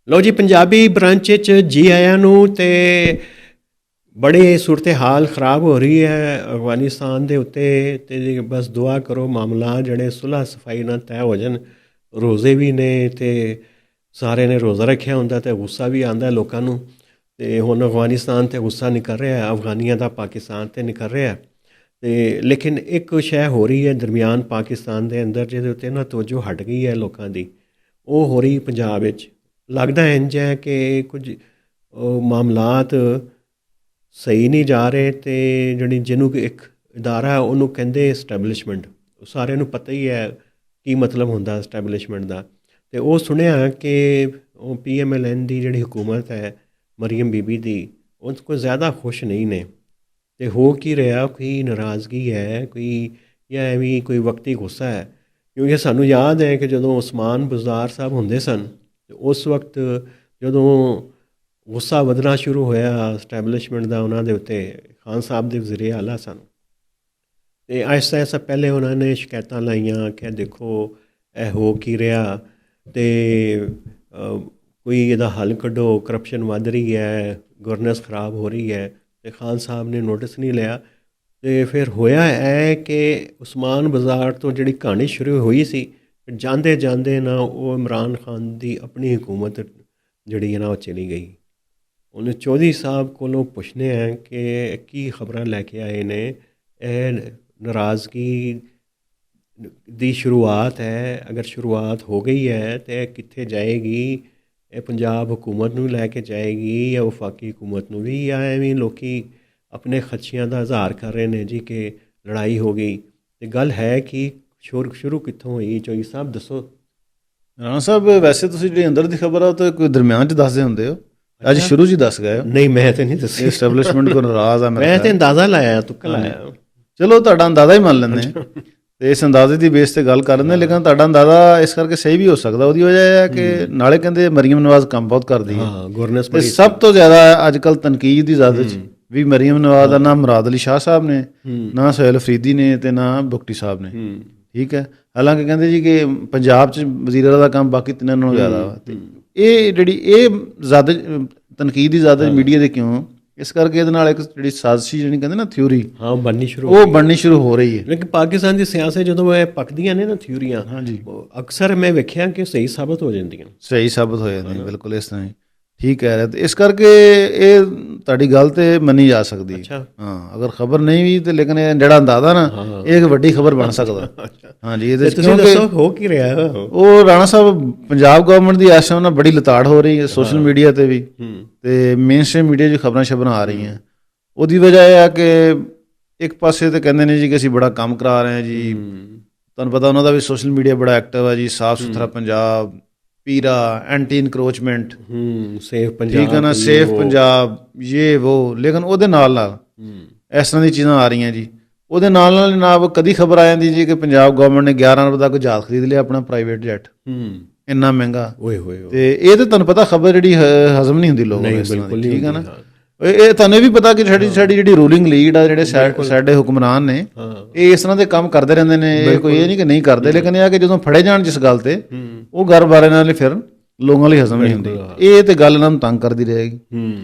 ਲਓ ਜੀ, ਪੰਜਾਬੀ ਬ੍ਰਾਂਚ 'ਚ ਜੀ ਆਇਆਂ ਨੂੰ। ਅਤੇ ਬੜੀ ਸੂਰਤ ਹਾਲ ਖਰਾਬ ਹੋ ਰਹੀ ਹੈ ਅਫਗਾਨਿਸਤਾਨ ਦੇ ਉੱਤੇ। ਅਤੇ ਬਸ ਦੁਆ ਕਰੋ ਮਾਮਲਾ ਜਿਹੜੇ ਸੁਲ੍ਹਾ ਸਫਾਈ ਨਾਲ ਤੈਅ ਹੋ ਜਾਣ। ਰੋਜ਼ੇ ਵੀ ਨੇ ਅਤੇ ਸਾਰੇ ਨੇ ਰੋਜ਼ਾ ਰੱਖਿਆ ਹੁੰਦਾ ਅਤੇ ਗੁੱਸਾ ਵੀ ਆਉਂਦਾ ਲੋਕਾਂ ਨੂੰ। ਅਤੇ ਹੁਣ ਅਫਗਾਨਿਸਤਾਨ 'ਤੇ ਗੁੱਸਾ ਨਿਕਲ ਰਿਹਾ, ਅਫਗਾਨੀਆਂ ਦਾ ਪਾਕਿਸਤਾਨ 'ਤੇ ਨਿਕਲ ਰਿਹਾ। ਅਤੇ ਲੇਕਿਨ ਇੱਕ ਸ਼ੈ ਹੋ ਰਹੀ ਹੈ ਦਰਮਿਆਨ ਪਾਕਿਸਤਾਨ ਦੇ ਅੰਦਰ, ਜਿਹਦੇ ਉੱਤੇ ਨਾ ਤਵੱਜੋ ਹਟ ਗਈ ਹੈ ਲੋਕਾਂ ਦੀ। ਉਹ ਹੋ ਰਹੀ ਪੰਜਾਬ ਵਿੱਚ। ਲੱਗਦਾ ਇੰਝ ਹੈ ਕਿ ਕੁਝ ਮਾਮਲਾਤ ਸਹੀ ਨਹੀਂ ਜਾ ਰਹੇ। ਅਤੇ ਜਿਹਨੂੰ ਕਿ ਇੱਕ ਅਦਾਰਾ ਉਹਨੂੰ ਕਹਿੰਦੇ ਇਸਟੈਬਲਿਸ਼ਮੈਂਟ, ਸਾਰਿਆਂ ਨੂੰ ਪਤਾ ਹੀ ਹੈ ਕੀ ਮਤਲਬ ਹੁੰਦਾ ਇਸਟੈਬਲਿਸ਼ਮੈਂਟ ਦਾ। ਅਤੇ ਉਹ ਸੁਣਿਆ ਕਿ ਉਹ PMLN ਦੀ ਜਿਹੜੀ ਹਕੂਮਤ ਹੈ ਮਰੀਅਮ ਬੀਬੀ ਦੀ, ਉਹ ਕੋਈ ਜ਼ਿਆਦਾ ਖੁਸ਼ ਨਹੀਂ ਨੇ। ਅਤੇ ਹੋ ਕੀ ਰਿਹਾ, ਕੋਈ ਨਾਰਾਜ਼ਗੀ ਹੈ ਕੋਈ, ਜਾਂ ਐਵੇਂ ਕੋਈ ਵਕਤੀ ਗੁੱਸਾ ਹੈ। ਕਿਉਂਕਿ ਸਾਨੂੰ ਯਾਦ ਹੈ ਕਿ ਜਦੋਂ ਉਸਮਾਨ ਬਜ਼ਾਰ ਸਾਹਿਬ ਹੁੰਦੇ ਸਨ, ਉਸ ਵਕਤ ਜਦੋਂ ਗੁੱਸਾ ਵਧਣਾ ਸ਼ੁਰੂ ਹੋਇਆ ਇਸਟੈਬਲਿਸ਼ਮੈਂਟ ਦਾ ਉਹਨਾਂ ਦੇ ਉੱਤੇ, ਖਾਨ ਸਾਹਿਬ ਦੇ ਵਜ਼ੀਰ ਆਲਾ ਸਨ। ਅਤੇ ਆਹਿਸਤਾ ਆਹਿਸਤਾ ਪਹਿਲੇ ਉਹਨਾਂ ਨੇ ਸ਼ਿਕਾਇਤਾਂ ਲਾਈਆਂ ਕਿ ਦੇਖੋ ਇਹ ਹੋ ਕੀ ਰਿਹਾ, ਅਤੇ ਕੋਈ ਇਹਦਾ ਹੱਲ ਕੱਢੋ, ਕਰਪਸ਼ਨ ਵੱਧ ਰਹੀ ਹੈ, ਗਵਰਨੈਂਸ ਖਰਾਬ ਹੋ ਰਹੀ ਹੈ। ਅਤੇ ਖਾਨ ਸਾਹਿਬ ਨੇ ਨੋਟਿਸ ਨਹੀਂ ਲਿਆ। ਅਤੇ ਫਿਰ ਹੋਇਆ ਹੈ ਕਿ ਉਸਮਾਨ ਬਾਜ਼ਾਰ ਤੋਂ ਜਿਹੜੀ ਕਹਾਣੀ ਸ਼ੁਰੂ ਹੋਈ ਸੀ, ਜਾਂਦੇ ਜਾਂਦੇ ਨਾ ਉਹ ਇਮਰਾਨ ਖਾਨ ਦੀ ਆਪਣੀ ਹਕੂਮਤ ਜਿਹੜੀ ਹੈ ਨਾ ਉਹ ਚਲੀ ਗਈ। ਉਹਨੇ ਚੌਧਰੀ ਸਾਹਿਬ ਕੋਲੋਂ ਪੁੱਛਦੇ ਹੈ ਕਿ ਕੀ ਖਬਰਾਂ ਲੈ ਕੇ ਆਏ ਨੇ। ਇਹ ਨਾਰਾਜ਼ਗੀ ਦੀ ਸ਼ੁਰੂਆਤ ਹੈ, ਅਗਰ ਸ਼ੁਰੂਆਤ ਹੋ ਗਈ ਹੈ ਤਾਂ ਇਹ ਕਿੱਥੇ ਜਾਏਗੀ? ਇਹ ਪੰਜਾਬ ਹਕੂਮਤ ਨੂੰ ਲੈ ਕੇ ਜਾਏਗੀ ਜਾਂ ਵਫਾਕੀ ਹਕੂਮਤ ਨੂੰ ਵੀ, ਜਾਂ ਐਵੇਂ ਲੋਕ ਆਪਣੇ ਖਦਸ਼ਿਆਂ ਦਾ ਇਜ਼ਹਾਰ ਕਰ ਰਹੇ ਨੇ ਜੀ ਕਿ ਲੜਾਈ ਹੋ ਗਈ। ਅਤੇ ਗੱਲ ਹੈ ਕਿ ਸ਼ੁਰੂ ਕਿੱਥੋਂ ਹੋਈ? ਚੌਧਰੀ ਸਾਹਿਬ ਦੱਸੋ। ਰਾਣਾ ਸਾਹਿਬ, ਵੈਸੇ ਤੁਸੀਂ ਜਿਹੜੀ ਅੰਦਰ ਦੀ ਖਬਰ ਆ ਉਹ ਤਾਂ ਕੋਈ ਦਰਮਿਆਨ 'ਚ ਦੱਸਦੇ ਹੁੰਦੇ ਹੋ, ਅੱਜ ਸ਼ੁਰੂ 'ਚ ਹੀ ਦੱਸ ਗਏ ਹੋ। ਨਹੀਂ, ਮੈਂ ਤਾਂ ਨਹੀਂ ਦੱਸੀ। ਐਸਟੈਬਲਿਸ਼ਮੈਂਟ ਕੋ ਨਾਰਾਜ਼ ਆ ਮੈਂ ਤਾਂ ਅੰਦਾਜ਼ਾ ਲਾਇਆ, ਤੁੱਕਾ ਲਾਇਆ। ਚਲੋ ਤੁਹਾਡਾ ਅੰਦਾਜ਼ਾ ਹੀ ਮੰਨ ਲੈਂਦੇ ਅਤੇ ਇਸ ਅੰਦਾਜ਼ੇ ਦੀ ਬੇਸ 'ਤੇ ਗੱਲ ਕਰ ਲੈਂਦੇ। ਲੇਕਿਨ ਤੁਹਾਡਾ ਅੰਦਾਜ਼ਾ ਇਸ ਕਰਕੇ ਸਹੀ ਵੀ ਹੋ ਸਕਦਾ। ਉਹਦੀ ਵਜ੍ਹਾ ਇਹ ਹੈ ਕਿ ਨਾਲੇ ਕਹਿੰਦੇ ਮਰੀਮ ਨਵਾਜ਼ ਕੰਮ ਬਹੁਤ ਕਰਦੀ ਹੈ, ਅਤੇ ਸਭ ਤੋਂ ਜ਼ਿਆਦਾ ਅੱਜ ਕੱਲ੍ਹ ਤਨਕੀਦ ਦੀ ਜ਼ਦ 'ਚ ਵੀ ਮਰੀਮ ਨਵਾਜ਼ ਦਾ ਨਾ ਮੁਰਾਦ ਅਲੀ ਸ਼ਾਹ ਸਾਹਿਬ ਨੇ, ਨਾ ਸੁਹੇਲ ਅਫਰੀਦੀ ਨੇ, ਅਤੇ ਨਾ ਬੁਗਟੀ ਸਾਹਿਬ ਨੇ। ਠੀਕ ਹੈ, ਹਾਲਾਂਕਿ ਕਹਿੰਦੇ ਜੀ ਕਿ ਪੰਜਾਬ 'ਚ ਵਜ਼ੀਰ ਆਲਾ ਦਾ ਕੰਮ ਬਾਕੀ ਤਿੰਨਾਂ ਨਾਲੋਂ ਜ਼ਿਆਦਾ ਵਾ। ਅਤੇ ਇਹ ਜਿਹੜੀ ਇਹ ਜ਼ਿਆਦਾ ਤਨਕੀਦ ਦੀ ਜ਼ਿਆਦਾ ਮੀਡੀਆ ਦੇ ਕਿਉਂ, ਇਸ ਕਰਕੇ ਇਹਦੇ ਨਾਲ ਇੱਕ ਜਿਹੜੀ ਸਾਜ਼ਿਸ਼ੀ ਜਿਹੜੀ ਕਹਿੰਦੇ ਨਾ ਥਿਊਰੀ, ਉਹ ਬਣਨੀ ਸ਼ੁਰੂ ਹੋ ਰਹੀ ਹੈ। ਲੇਕਿਨ ਪਾਕਿਸਤਾਨ ਦੀ ਸਿਆਸਤ ਜਦੋਂ ਇਹ ਪੱਕਦੀਆਂ ਨੇ ਨਾ ਥਿਊਰੀਆਂ, ਹਾਂਜੀ, ਅਕਸਰ ਮੈਂ ਵੇਖਿਆ ਕਿ ਸਹੀ ਸਾਬਤ ਹੋ ਜਾਂਦੀਆਂ। ਬਿਲਕੁਲ ਇਸ ਤਰ੍ਹਾਂ ਹੀ ਠੀਕ ਕਹਿ ਰਿਹਾ। ਅਤੇ ਇਸ ਕਰਕੇ ਇਹ ਤੁਹਾਡੀ ਗੱਲ ਤੇ ਮੰਨੀ ਜਾ ਸਕਦੀ। ਹਾਂ, ਅਗਰ ਖਬਰ ਨਹੀਂ ਵੀ ਤੇ ਲੇਕਿਨ ਇਹ ਜਿਹੜਾ ਅੰਦਾਜ਼ਾ ਨਾ, ਇਹ ਇੱਕ ਵੱਡੀ ਖਬਰ ਬਣ ਸਕਦਾ। ਹਾਂਜੀ, ਇਹਦੇ ਹੋ ਕੀ ਰਿਹਾ? ਉਹ ਰਾਣਾ ਸਾਹਿਬ, ਪੰਜਾਬ ਗਵਰਨਮੈਂਟ ਦੀ ਇਸ ਟਾਈਮ ਨਾਲ ਬੜੀ ਲਤਾੜ ਹੋ ਰਹੀ ਹੈ ਸੋਸ਼ਲ ਮੀਡੀਆ 'ਤੇ ਵੀ, ਅਤੇ ਮੇਨ ਸਟ੍ਰੀਮ ਮੀਡੀਆ 'ਚ ਖਬਰਾਂ ਆ ਰਹੀਆਂ। ਉਹਦੀ ਵਜ੍ਹਾ ਇਹ ਹੈ ਕਿ ਇੱਕ ਪਾਸੇ ਤਾਂ ਕਹਿੰਦੇ ਨੇ ਜੀ ਕਿ ਅਸੀਂ ਬੜਾ ਕੰਮ ਕਰਾ ਰਹੇ ਹਾਂ ਜੀ, ਤੁਹਾਨੂੰ ਪਤਾ ਉਹਨਾਂ ਦਾ ਵੀ ਸੋਸ਼ਲ ਮੀਡੀਆ ਬੜਾ ਐਕਟਿਵ ਹੈ ਜੀ, ਸਾਫ ਸੁਥਰਾ ਪੰਜਾਬ, ਪੀਰਾ, ਐਂਟੀ ਇਨਕਰੋਚਮੈਂਟ, ਸੇਫ ਪੰਜਾਬ, ਠੀਕ ਹੈ ਨਾ, ਸੇਫ ਪੰਜਾਬ, ਯੇ ਵੋ। ਲੇਕਿਨ ਉਹਦੇ ਨਾਲ ਇਸ ਤਰ੍ਹਾਂ ਦੀਆਂ ਚੀਜ਼ਾਂ ਆ ਰਹੀਆਂ ਜੀ। ਉਹਦੇ ਨਾਲ ਜਨਾਬ ਕਦੀ ਖਬਰ ਆ ਜਾਂਦੀ ਜੀ ਕਿ ਪੰਜਾਬ ਗਵਰਨਮੈਂਟ ਨੇ 11 ਅਰਬ ਦਾ ਕੋਈ ਜਹਾਜ਼ ਖਰੀਦ ਲਿਆ, ਆਪਣਾ ਪ੍ਰਾਈਵੇਟ ਜੈਟ, ਇੰਨਾ ਮਹਿੰਗਾ। ਅਤੇ ਇਹ ਤਾਂ ਤੁਹਾਨੂੰ ਪਤਾ ਖਬਰ ਜਿਹੜੀ ਹਜ਼ਮ ਨਹੀਂ ਹੁੰਦੀ ਲੋਕਾਂ ਨੂੰ, ਠੀਕ ਹੈ ਨਾ। ਇਹ ਤੁਹਾਨੂੰ ਵੀ ਪਤਾ ਕਿ ਸਾਡੀ ਜਿਹੜੀ ਰੂਲਿੰਗ ਲੀਡ ਆ, ਜਿਹੜੇ ਸਾਡੇ ਹੁਕਮਰਾਨ ਨੇ, ਇਹ ਇਸ ਤਰ੍ਹਾਂ ਦੇ ਕੰਮ ਕਰਦੇ ਰਹਿੰਦੇ ਨੇ। ਕੋਈ ਇਹ ਨਹੀਂ ਕਿ ਨਹੀਂ ਕਰਦੇ, ਲੇਕਿਨ ਇਹ ਆ ਕਿ ਜਦੋਂ ਫੜੇ ਜਾਣ ਜਿਸ ਗੱਲ ਤੇ, ਉਹ ਗੱਲ ਬਾਰੇ ਨਾਲ ਫਿਰ ਲੋਕਾਂ ਲਈ ਹਜ਼ਮ ਨਹੀਂ ਹੁੰਦੀ। ਇਹ ਤੇ ਗੱਲ ਇਹਨਾਂ ਨੂੰ ਤੰਗ ਕਰਦੀ ਰਹੇਗੀ।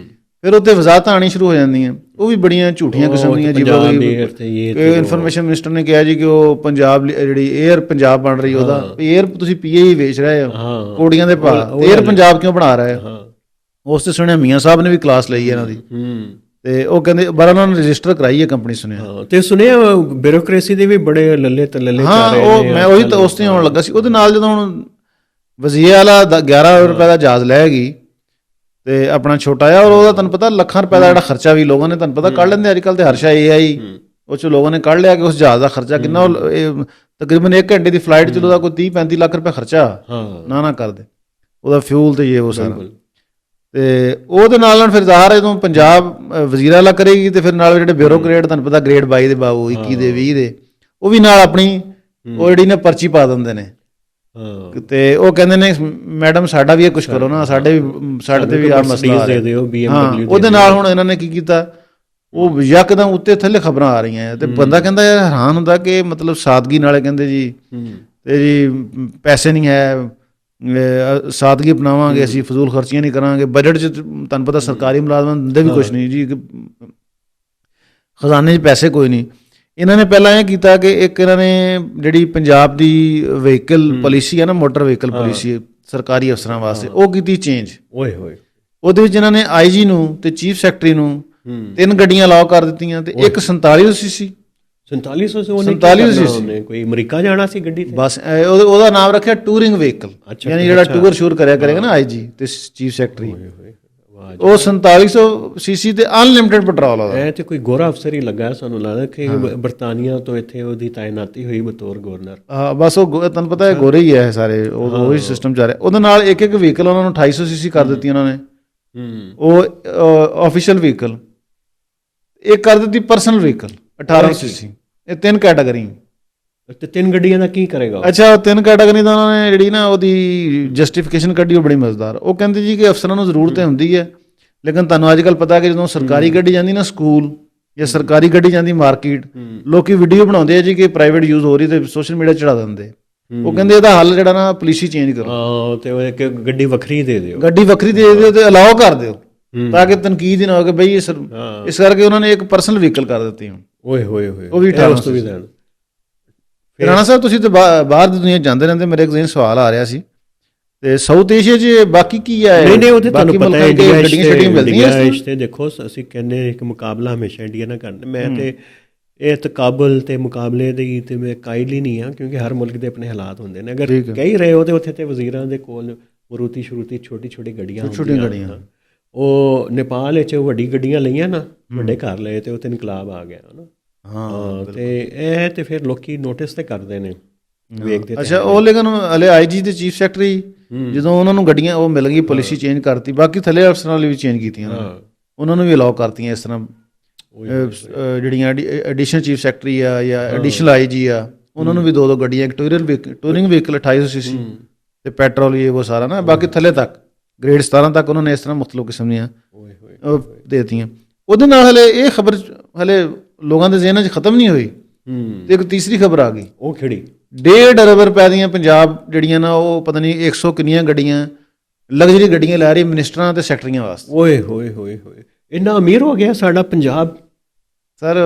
ਫਿਰ ਉੱਥੇ ਵਜ਼ਾਹਤਾਂ ਆਉਣੀ ਸ਼ੁਰੂ ਹੋ ਜਾਂਦੀਆਂ, ਉਹ ਵੀ ਬੜੀਆਂ ਝੂਠੀਆਂ ਕਿਸਮ ਦੀਆਂ। ਇਨਫੋਰਮੇਸ਼ਨ ਮਿਨਿਸਟਰ ਨੇ ਕਿਹਾ ਜੀ ਕਿ ਉਹ ਪੰਜਾਬ ਜਿਹੜੀ ਏਅਰ ਪੰਜਾਬ ਬਣ ਰਹੀ, ਉਹਦਾ ਏਅਰ ਤੁਸੀਂ PAE ਵੇਚ ਰਹੇ ਹੋ ਕੋੜੀਆਂ ਦੇ ਭਾਅ, ਏਅਰ ਪੰਜਾਬ ਕਿਉਂ ਬਣਾ ਰਹੇ ਹੋ? ਉਸ ਤੇ ਸੁਣਿਆ ਮੀਆਂ ਸਾਹਿਬ ਨੇ ਵੀ ਕਲਾਸ ਲਈ ਇਹਨਾਂ ਦੀ, ਅਤੇ ਉਹ ਕਹਿੰਦੇ ਬਾਰਾਂ ਉਹਨਾਂ ਨੇ ਰਜਿਸਟਰ ਕਰਾਈ ਹੈ ਕੰਪਨੀ। ਸੁਣਿਆ ਤੇ ਸੁਣਿਆ ਬਿਊਰੋਕ੍ਰੇਸੀ ਦੇ ਵੀ ਬੜੇ ਲੱਲੇ ਤੱਲੇ। ਹਾਂ, ਉਹ ਮੈਂ ਉਹੀ ਤਾਂ ਉਸ 'ਤੇ ਆਉਣ ਲੱਗਾ ਸੀ। ਉਹਦੇ ਨਾਲ ਜਦੋਂ ਹੁਣ ਵਜ਼ੀਰ ਆਲਾ 11 ਰੁਪਏ ਦਾ ਜਹਾਜ਼ ਲੈਗੀ ਅਤੇ ਆਪਣਾ ਛੋਟਾ ਆ, ਔਰ ਉਹਦਾ ਤੁਹਾਨੂੰ ਪਤਾ ਲੱਖਾਂ ਰੁਪਏ ਦਾ ਜਿਹੜਾ ਖਰਚਾ ਵੀ ਲੋਕਾਂ ਨੇ ਤੁਹਾਨੂੰ ਪਤਾ ਕੱਢ ਲੈਂਦੇ ਅੱਜ ਕੱਲ੍ਹ। ਤੇ ਹਰ ਸ਼ਾ AI ਉਹ 'ਚ ਲੋਕਾਂ ਨੇ ਕੱਢ ਲਿਆ ਕਿ ਉਸ ਜਹਾਜ਼ ਦਾ ਖਰਚਾ ਕਿੰਨਾ। ਤਕਰੀਬਨ 1 ਘੰਟੇ ਦੀ ਫਲਾਈਟ 'ਚ ਉਹਦਾ ਕੋਈ 30-35 ਲੱਖ ਰੁਪਏ ਖਰਚਾ ਨਾ ਕਰਦੇ, ਉਹਦਾ ਫਿਊਲ ਤੇ ਇਹ ਉਹ ਸਾਰਾ। ਅਤੇ ਉਹਦੇ ਨਾਲ ਫਿਰ ਜ਼ਾਹਰ ਜਦੋਂ ਪੰਜਾਬ ਵਜ਼ੀਰ ਆਲਾ ਕਰੇਗੀ, ਅਤੇ ਫਿਰ ਨਾਲ ਜਿਹੜੇ ਬਿਊਰੋਕਰੇਟ ਤੁਹਾਨੂੰ ਪਤਾ ਗ੍ਰੇਡ 22 ਦੇ ਬਾਬੂ, 21 ਦੇ 20 ਦੇ, ਉਹ ਵੀ ਨਾਲ ਆਪਣੀ ਉਹ ਜਿਹੜੀ ਨਾ ਪਰਚੀ ਪਾ ਦਿੰਦੇ ਨੇ। ਅਤੇ ਉਹ ਕਹਿੰਦੇ ਨੇ ਮੈਡਮ ਸਾਡਾ ਵੀ ਇਹ ਕੁਛ ਕਰੋ ਨਾ, ਸਾਡੇ ਤੇ ਵੀ ਆਹ ਮਸਲਾ ਦੇ ਦਿਓ। ਹਾਂ, ਉਹਦੇ ਨਾਲ ਹੁਣ ਇਹਨਾਂ ਨੇ ਕੀ ਕੀਤਾ, ਉਹ ਯਕਦਮ ਉੱਤੇ ਥੱਲੇ ਖਬਰਾਂ ਆ ਰਹੀਆਂ। ਅਤੇ ਬੰਦਾ ਕਹਿੰਦਾ ਯਾਰ ਹੈਰਾਨ ਹੁੰਦਾ ਕਿ ਮਤਲਬ ਸਾਦਗੀ ਨਾਲੇ ਕਹਿੰਦੇ ਜੀ, ਅਤੇ ਜੀ ਪੈਸੇ ਨਹੀਂ ਹੈ, ਸਾਦਗੀ ਅਪਣਾਵਾਂਗੇ, ਅਸੀਂ ਫਜ਼ੂਲ ਖਰਚੀਆਂ ਨਹੀਂ ਕਰਾਂਗੇ। ਬਜਟ 'ਚ ਤੁਹਾਨੂੰ ਪਤਾ ਸਰਕਾਰੀ ਮੁਲਾਜ਼ਮਾਂ ਨੂੰ ਦਿੰਦੇ ਵੀ ਕੁਛ ਨਹੀਂ ਜੀ, ਖਜ਼ਾਨੇ 'ਚ ਪੈਸੇ ਕੋਈ ਨਹੀਂ। ਇਹਨਾਂ ਨੇ ਪਹਿਲਾਂ ਇਹ ਕੀਤਾ ਕਿ ਇੱਕ ਇਹਨਾਂ ਨੇ ਜਿਹੜੀ ਪੰਜਾਬ ਦੀ ਵਹੀਕਲ ਪਾਲਿਸੀ ਹੈ ਨਾ, ਮੋਟਰ ਵਹੀਕਲ ਪਾਲਿਸੀ ਸਰਕਾਰੀ ਅਫਸਰਾਂ ਵਾਸਤੇ, ਉਹ ਕੀਤੀ ਚੇਂਜ। ਓਏ ਹੋਏ। ਉਹਦੇ ਵਿੱਚ ਇਹਨਾਂ ਨੇ IG ਨੂੰ ਤੇ ਚੀਫ ਸੈਕਟਰੀ ਨੂੰ 3 ਗੱਡੀਆਂ ਅਲਾਓ ਕਰ ਦਿੱਤੀਆਂ ਤੇ ਇੱਕ 4700 ਸੀ। 4700 4700 ਕੋਈ ਅਮਰੀਕਾ ਜਾਣਾ ਸੀ ਗੱਡੀ ਤੇ, ਬਸ ਉਹਦਾ ਨਾਮ ਰੱਖਿਆ ਟੂਰਿੰਗ ਵਹੀਕਲ, ਯਾਨੀ ਜਿਹੜਾ ਟੂਰ ਸ਼ੂਰ ਕਰਿਆ ਕਰੇਗਾ ਨਾ IG ਤੇ ਚੀਫ ਸੈਕਟਰੀ। ਉਹ 4700 ਸੀਸੀ ਤੇ ਅਨਲਿਮਿਟਿਡ ਪੈਟਰੋਲ ਆਦਾ। ਇਹ ਤੇ ਕੋਈ ਗੋਰਾ ਅਫਸਰ ਹੀ ਲੱਗਾ, ਸਾਨੂੰ ਲੱਗਦਾ ਕਿ ਬਰਤਾਨੀਆ ਤੋਂ ਇੱਥੇ ਉਹਦੀ ਤਾਇਨਾਤੀ ਹੋਈ ਬਤੌਰ ਗਵਰਨਰ। ਬਸ ਉਹ ਤੁਹਾਨੂੰ ਪਤਾ ਹੈ ਗੋਰੇ ਹੀ ਹੈ ਸਾਰੇ, ਉਹੀ ਸਿਸਟਮ ਚੱਲ ਰਿਹਾ। ਉਹਦੇ ਨਾਲ ਇੱਕ ਵਹੀਕਲ ਉਹਨਾਂ ਨੂੰ 2800 ਸੀਸੀ ਕਰ ਦਿੱਤੀ ਉਹਨਾਂ ਨੇ, ਉਹ ਆਫੀਸ਼ੀਅਲ ਵਹੀਕਲ। ਇੱਕ ਕਰ ਦਿੱਤੀ ਪਰਸਨਲ ਵਹੀਕਲ 1800 ਸੀਸੀ। ਇਹ 3 ਕੈਟਾਗਰੀ ਤੇ 3 ਗੱਡੀਆਂ ਦਾ ਕੀ ਕਰੇਗਾ? ਅੱਛਾ, 3 ਕੈਟਾਗਰੀ ਦਾ ਉਹਨਾਂ ਨੇ ਜਿਹੜੀ ਨਾ ਉਹਦੀ ਜਸਟੀਫਿਕੇਸ਼ਨ ਕੱਢੀ, ਉਹ ਬੜੀ ਮਜ਼ੇਦਾਰ। ਉਹ ਕਹਿੰਦੇ ਜੀ ਕਿ ਅਫਸਰਾਂ ਨੂੰ ਜ਼ਰੂਰਤ ਹੁੰਦੀ ਹੈ, ਲੇਕਿਨ ਤੁਹਾਨੂੰ ਅੱਜ ਕੱਲ੍ਹ ਪਤਾ ਕਿ ਜਦੋਂ ਸਰਕਾਰੀ ਗੱਡੀ ਜਾਂਦੀ ਨਾ ਸਕੂਲ, ਜਾਂ ਸਰਕਾਰੀ ਗੱਡੀ ਜਾਂਦੀ ਮਾਰਕੀਟ, ਲੋਕੀ ਵੀਡੀਓ ਬਣਾਉਂਦੇ ਆ ਜੀ ਕਿ ਪ੍ਰਾਈਵੇਟ ਯੂਜ਼ ਹੋ ਰਹੀ ਤੇ ਸੋਸ਼ਲ ਮੀਡੀਆ ਚੜਾ ਦਿੰਦੇ। ਉਹ ਕਹਿੰਦੇ ਇਹਦਾ ਹੱਲ ਜਿਹੜਾ ਨਾ ਪਾਲਿਸੀ ਚੇਂਜ ਕਰੋ, ਤੇ ਉਹ ਇੱਕ ਗੱਡੀ ਵੱਖਰੀ ਦੇ ਦਿਓ, ਗੱਡੀ ਵੱਖਰੀ ਦੇ ਦਿਓ ਤੇ ਅਲਾਓ ਕਰ ਦਿਓ, ਤਾਂ ਕਿ ਤਨਕੀਦ ਹੀ ਨਾ ਹੋ ਕਿ ਬਈ ਇਸ ਕਰਕੇ ਉਹਨਾਂ ਨੇ ਇੱਕ ਪਰਸਨਲ ਵਹੀਕਲ ਕਰ ਦਿੱਤੀ ਹੁਣ। ਓਏ ਹੋਏ ਹੋਏ, ਉਹ ਵੀ 1800 ਵੀ ਦੇਣ। ਰਾਣਾ ਸਾਹਿਬ ਤੁਸੀਂ ਤੇ ਬਾਹਰ ਦੀ ਦੁਨੀਆ ਜਾਂਦੇ ਰਹਿੰਦੇ, ਮੇਰੇ ਇੱਕ ਦਿਨ ਸਵਾਲ ਆ ਰਿਹਾ ਸੀ ਤੇ ਸਾਊਥ ਏਸ਼ੀਆ 'ਚ ਬਾਕੀ ਕੀ ਹੈ? ਨਹੀਂ ਉਹ ਤੇ ਤੁਹਾਨੂੰ ਪਤਾ ਹੈ, ਗੱਡੀਆਂ ਛੱਡੀਆਂ ਮਿਲਦੀਆਂ ਇੰਡੀਆ ਤੇ ਦੇਖੋ ਅਸੀਂ ਕਹਿੰਦੇ ਇੱਕ ਮੁਕਾਬਲਾ ਹਮੇਸ਼ਾ ਇੰਡੀਆ ਨਾਲ ਕਰਦੇ। ਮੈਂ ਤੇ ਇਹ ਤਕਾਬਲ ਤੇ ਮੁਕਾਬਲੇ ਦੀ ਤੇ ਮੈਂ ਕਾਇਲ ਹੀ ਨਹੀਂ ਹਾਂ, ਕਿਉਂਕਿ ਹਰ ਮੁਲਕ ਦੇ ਆਪਣੇ ਹਾਲਾਤ ਹੁੰਦੇ ਨੇ। ਅਗਰ ਕਹੀ ਰਹੇ ਹੋ ਤੇ ਉੱਥੇ ਤੇ ਵਜ਼ੀਰਾਂ ਦੇ ਕੋਲ ਮਰੂਤੀ ਸ਼ਰੂਤੀ ਛੋਟੀ ਗੱਡੀਆਂ, ਉਹ ਨੇਪਾਲ ਵਿੱਚ ਵੱਡੀ ਗੱਡੀਆਂ ਲਈਆਂ ਨਾ, ਵੱਡੇ ਘਰ ਲਏ ਤੇ ਉੱਥੇ ਇਨਕਲਾਬ ਆ ਗਿਆ ਨਾ। ਹਾਂ, ਤੇ ਇਹ ਤੇ ਫਿਰ ਲੋਕੀ ਨੋਟਿਸ ਤੇ ਕਰਦੇ ਨੇ, ਵੇਖਦੇ। ਅੱਛਾ, ਉਹ ਲੇਕਿਨ ਹਲੇ IG ਤੇ ਚੀਫ ਸੈਕਟਰੀ ਜਦੋਂ ਉਹਨਾਂ ਨੂੰ ਗੱਡੀਆਂ ਉਹ ਮਿਲ ਗਈ, ਪਾਲਿਸੀ ਚੇਂਜ ਕਰਤੀ। ਬਾਕੀ ਥੱਲੇ ਅਫਸਰਾਂ ਲਈ ਵੀ ਚੇਂਜ ਕੀਤੀਆਂ, ਉਹਨਾਂ ਨੂੰ ਵੀ ਅਲਾਓ ਕਰਤੀਆਂ। ਇਸ ਤਰ੍ਹਾਂ ਜਿਹੜੀਆਂ ਐਡੀਸ਼ਨਲ ਚੀਫ ਸੈਕਟਰੀ ਆ ਜਾਂ ਐਡੀਸ਼ਨਲ IG ਆ, ਉਹਨਾਂ ਨੂੰ ਵੀ 2 ਗੱਡੀਆਂ, ਇੱਕ ਟੂਰਿੰਗ ਵਹੀਕਲ 2800 ਸੀਸੀ ਤੇ ਪੈਟਰੋਲ ਇਹ ਉਹ ਸਾਰਾ ਨਾ। ਬਾਕੀ ਥੱਲੇ ਤੱਕ ਗ੍ਰੇਡ 17 ਤੱਕ ਉਹਨਾਂ ਨੇ ਇਸ ਤਰ੍ਹਾਂ ਮੁਖਤਲਿਫ ਕਿਸਮ ਦੀਆਂ ਦੇ ਦਿੱਤੀਆਂ। ਉਹਦੇ ਨਾਲ ਹਲੇ ਇਹ ਖਬਰ ਹਲੇ ਲੋਕਾਂ ਦੇ ਜ਼ਿਹਨਾਂ 'ਚ ਖਤਮ ਨਹੀਂ ਹੋਈ ਤੇ ਇੱਕ ਤੀਸਰੀ ਖਬਰ ਆ ਗਈ। ਉਹ ਕਿਹੜੀ? 1.5 ਅਰਬ ਰੁਪਏ ਦੀਆਂ ਪੰਜਾਬ ਜਿਹੜੀਆਂ ਨਾ, ਉਹ ਪਤਾ ਨਹੀਂ 100 ਕਿੰਨੀਆਂ ਗੱਡੀਆਂ, ਲਗਜ਼ਰੀ ਗੱਡੀਆਂ ਲੈ ਰਹੀ ਮਿਨਿਸਟਰਾਂ ਤੇ ਸੈਕਟਰੀਆਂ ਵਾਸਤੇ। ਓਏ ਹੋਏ ਹੋਏ ਹੋਏ, ਇੰਨਾ ਅਮੀਰ ਹੋ ਗਿਆ ਸਾਡਾ ਪੰਜਾਬ ਸਰ,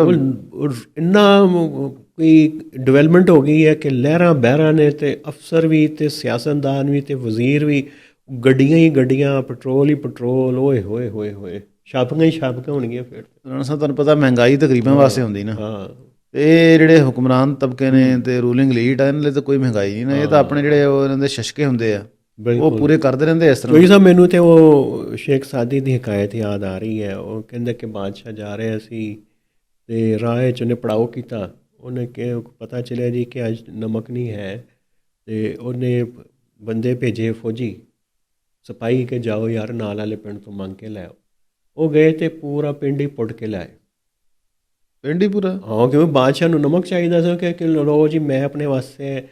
ਇੰਨਾ ਕੋਈ ਡਿਵੈਲਪਮੈਂਟ ਹੋ ਗਈ ਹੈ ਕਿ ਲਹਿਰਾਂ ਬਹਿਰਾਂ ਨੇ, ਤੇ ਅਫਸਰ ਵੀ ਤੇ ਸਿਆਸਤਦਾਨ ਵੀ ਤੇ ਵਜ਼ੀਰ ਵੀ, ਗੱਡੀਆਂ ਹੀ ਗੱਡੀਆਂ, ਪੈਟਰੋਲ ਹੀ ਪੈਟਰੋਲ। ਓਏ ਹੋਏ ਹੋਏ ਹੋਏ, ਛਾਪੀਆਂ ਹੀ ਛਾਪੀਆਂ ਹੋਣਗੀਆਂ। ਫਿਰ ਰਾਣਾ ਸਾਹਿਬ ਤੁਹਾਨੂੰ ਪਤਾ ਮਹਿੰਗਾਈ ਤਾਂ ਗਰੀਬਾਂ ਵਾਸਤੇ ਹੁੰਦੀ ਨਾ। ਇਹ ਜਿਹੜੇ ਹੁਕਮਰਾਨ ਤਬਕੇ ਨੇ ਤੇ ਰੂਲਿੰਗ ਲੀਡ ਆ, ਇਹਨਾਂ ਲਈ ਤਾਂ ਕੋਈ ਮਹਿੰਗਾਈ ਨਹੀਂ ਨਾ। ਇਹ ਤਾਂ ਆਪਣੇ ਜਿਹੜੇ ਉਹ ਇਹਨਾਂ ਦੇ ਸ਼ਸ਼ਕੇ ਹੁੰਦੇ ਆ, ਉਹ ਪੂਰੇ ਕਰਦੇ ਰਹਿੰਦੇ ਇਸ ਤਰ੍ਹਾਂ। ਸਾਹਿਬ ਮੈਨੂੰ ਤੇ ਉਹ ਸ਼ੇਖ ਸਾਦੀ ਦੀ ਹਕਾਇਤ ਯਾਦ ਆ ਰਹੀ ਹੈ। ਉਹ ਕਹਿੰਦੇ ਕਿ ਬਾਦਸ਼ਾਹ ਜਾ ਰਹੇ ਸੀ ਤੇ ਰਾਹ 'ਚ ਉਹਨੇ ਪੜਾਓ ਕੀਤਾ। ਉਹਨੇ ਕਿ ਪਤਾ ਚੱਲਿਆ ਜੀ ਕਿ ਅੱਜ ਨਮਕ ਨਹੀਂ ਹੈ, ਤੇ ਉਹਨੇ ਬੰਦੇ ਭੇਜੇ ਫੌਜੀ ਸਿਪਾਹੀ ਕਿ ਜਾਓ ਯਾਰ ਨਾਲ ਵਾਲੇ ਪਿੰਡ ਤੋਂ ਮੰਗ ਕੇ ਲੈ ਆਓ। ਉਹ ਗਏ ਤੇ ਪੂਰਾ ਪਿੰਡ ਹੀ ਪੁੱਟ ਕੇ ਲਿਆਏ। ਪਿੰਡ ਹੀ ਪੂਰਾ? ਹਾਂ, ਕਿਉਂਕਿ ਬਾਦਸ਼ਾਹ ਨੂੰ ਨਮਕ ਚਾਹੀਦਾ ਸੀ ਕਿ ਲਓ ਜੀ ਮੈਂ ਆਪਣੇ ਵਾਸਤੇ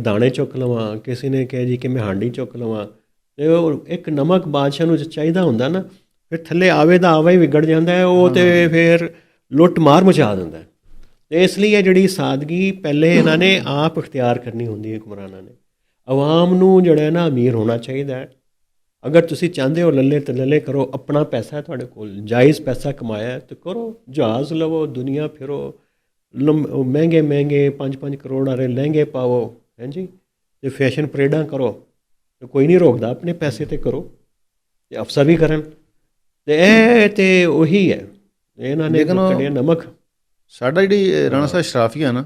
ਦਾਣੇ ਚੁੱਕ ਲਵਾਂ, ਕਿਸੇ ਨੇ ਕਿਹਾ ਜੀ ਕਿ ਮੈਂ ਹਾਂਡੀ ਚੁੱਕ ਲਵਾਂ। ਤੇ ਉਹ ਇੱਕ ਨਮਕ ਬਾਦਸ਼ਾਹ ਨੂੰ ਚਾਹੀਦਾ ਹੁੰਦਾ ਨਾ, ਫਿਰ ਥੱਲੇ ਆਵੇ ਦਾ ਆਵਾ ਹੀ ਵਿਗੜ ਜਾਂਦਾ ਹੈ ਉਹ, ਤੇ ਫਿਰ ਲੁੱਟ ਮਾਰ ਮਚਾ ਦਿੰਦਾ। ਤੇ ਇਸ ਲਈ ਇਹ ਜਿਹੜੀ ਸਾਦਗੀ ਪਹਿਲੇ ਇਹਨਾਂ ਨੇ ਆਪ ਇਖਤਿਆਰ ਕਰਨੀ ਹੁੰਦੀ ਹੈ ਹੁਕਮਰਾਨਾਂ ਨੇ। ਆਵਾਮ ਨੂੰ ਜਿਹੜਾ ਨਾ ਅਮੀਰ ਹੋਣਾ ਚਾਹੀਦਾ ਹੈ। ਅਗਰ ਤੁਸੀਂ ਚਾਹੁੰਦੇ ਹੋ ਲੱਲੇ ਤੇ ਲੱਲੇ ਕਰੋ, ਆਪਣਾ ਪੈਸਾ ਤੁਹਾਡੇ ਕੋਲ, ਜਾਇਜ਼ ਪੈਸਾ ਕਮਾਇਆ ਤੇ ਕਰੋ, ਜਹਾਜ਼ ਲਵੋ, ਦੁਨੀਆ ਫਿਰੋ, ਮਹਿੰਗੇ 5-5 ਕਰੋੜ ਵਾਲੇ ਲਹਿੰਗੇ ਪਾਵੋ, ਹਾਂਜੀ, ਤੇ ਫੈਸ਼ਨ ਪਰੇਡਾਂ ਕਰੋ, ਤੇ ਕੋਈ ਨਹੀਂ ਰੋਕਦਾ, ਆਪਣੇ ਪੈਸੇ ਤੇ ਕਰੋ, ਤੇ ਅਫਸਰ ਵੀ ਕਰਨ। ਤੇ ਇਹ ਤੇ ਉਹੀ ਹੈ, ਇਹਨਾਂ ਨੇ ਕੱਢਿਆ ਨਮਕ। ਸਾਡਾ ਜਿਹੜੀ ਰਾਣਾ ਸਾਹਿਬ ਸ਼ਰਾਫੀਆ ਨਾ,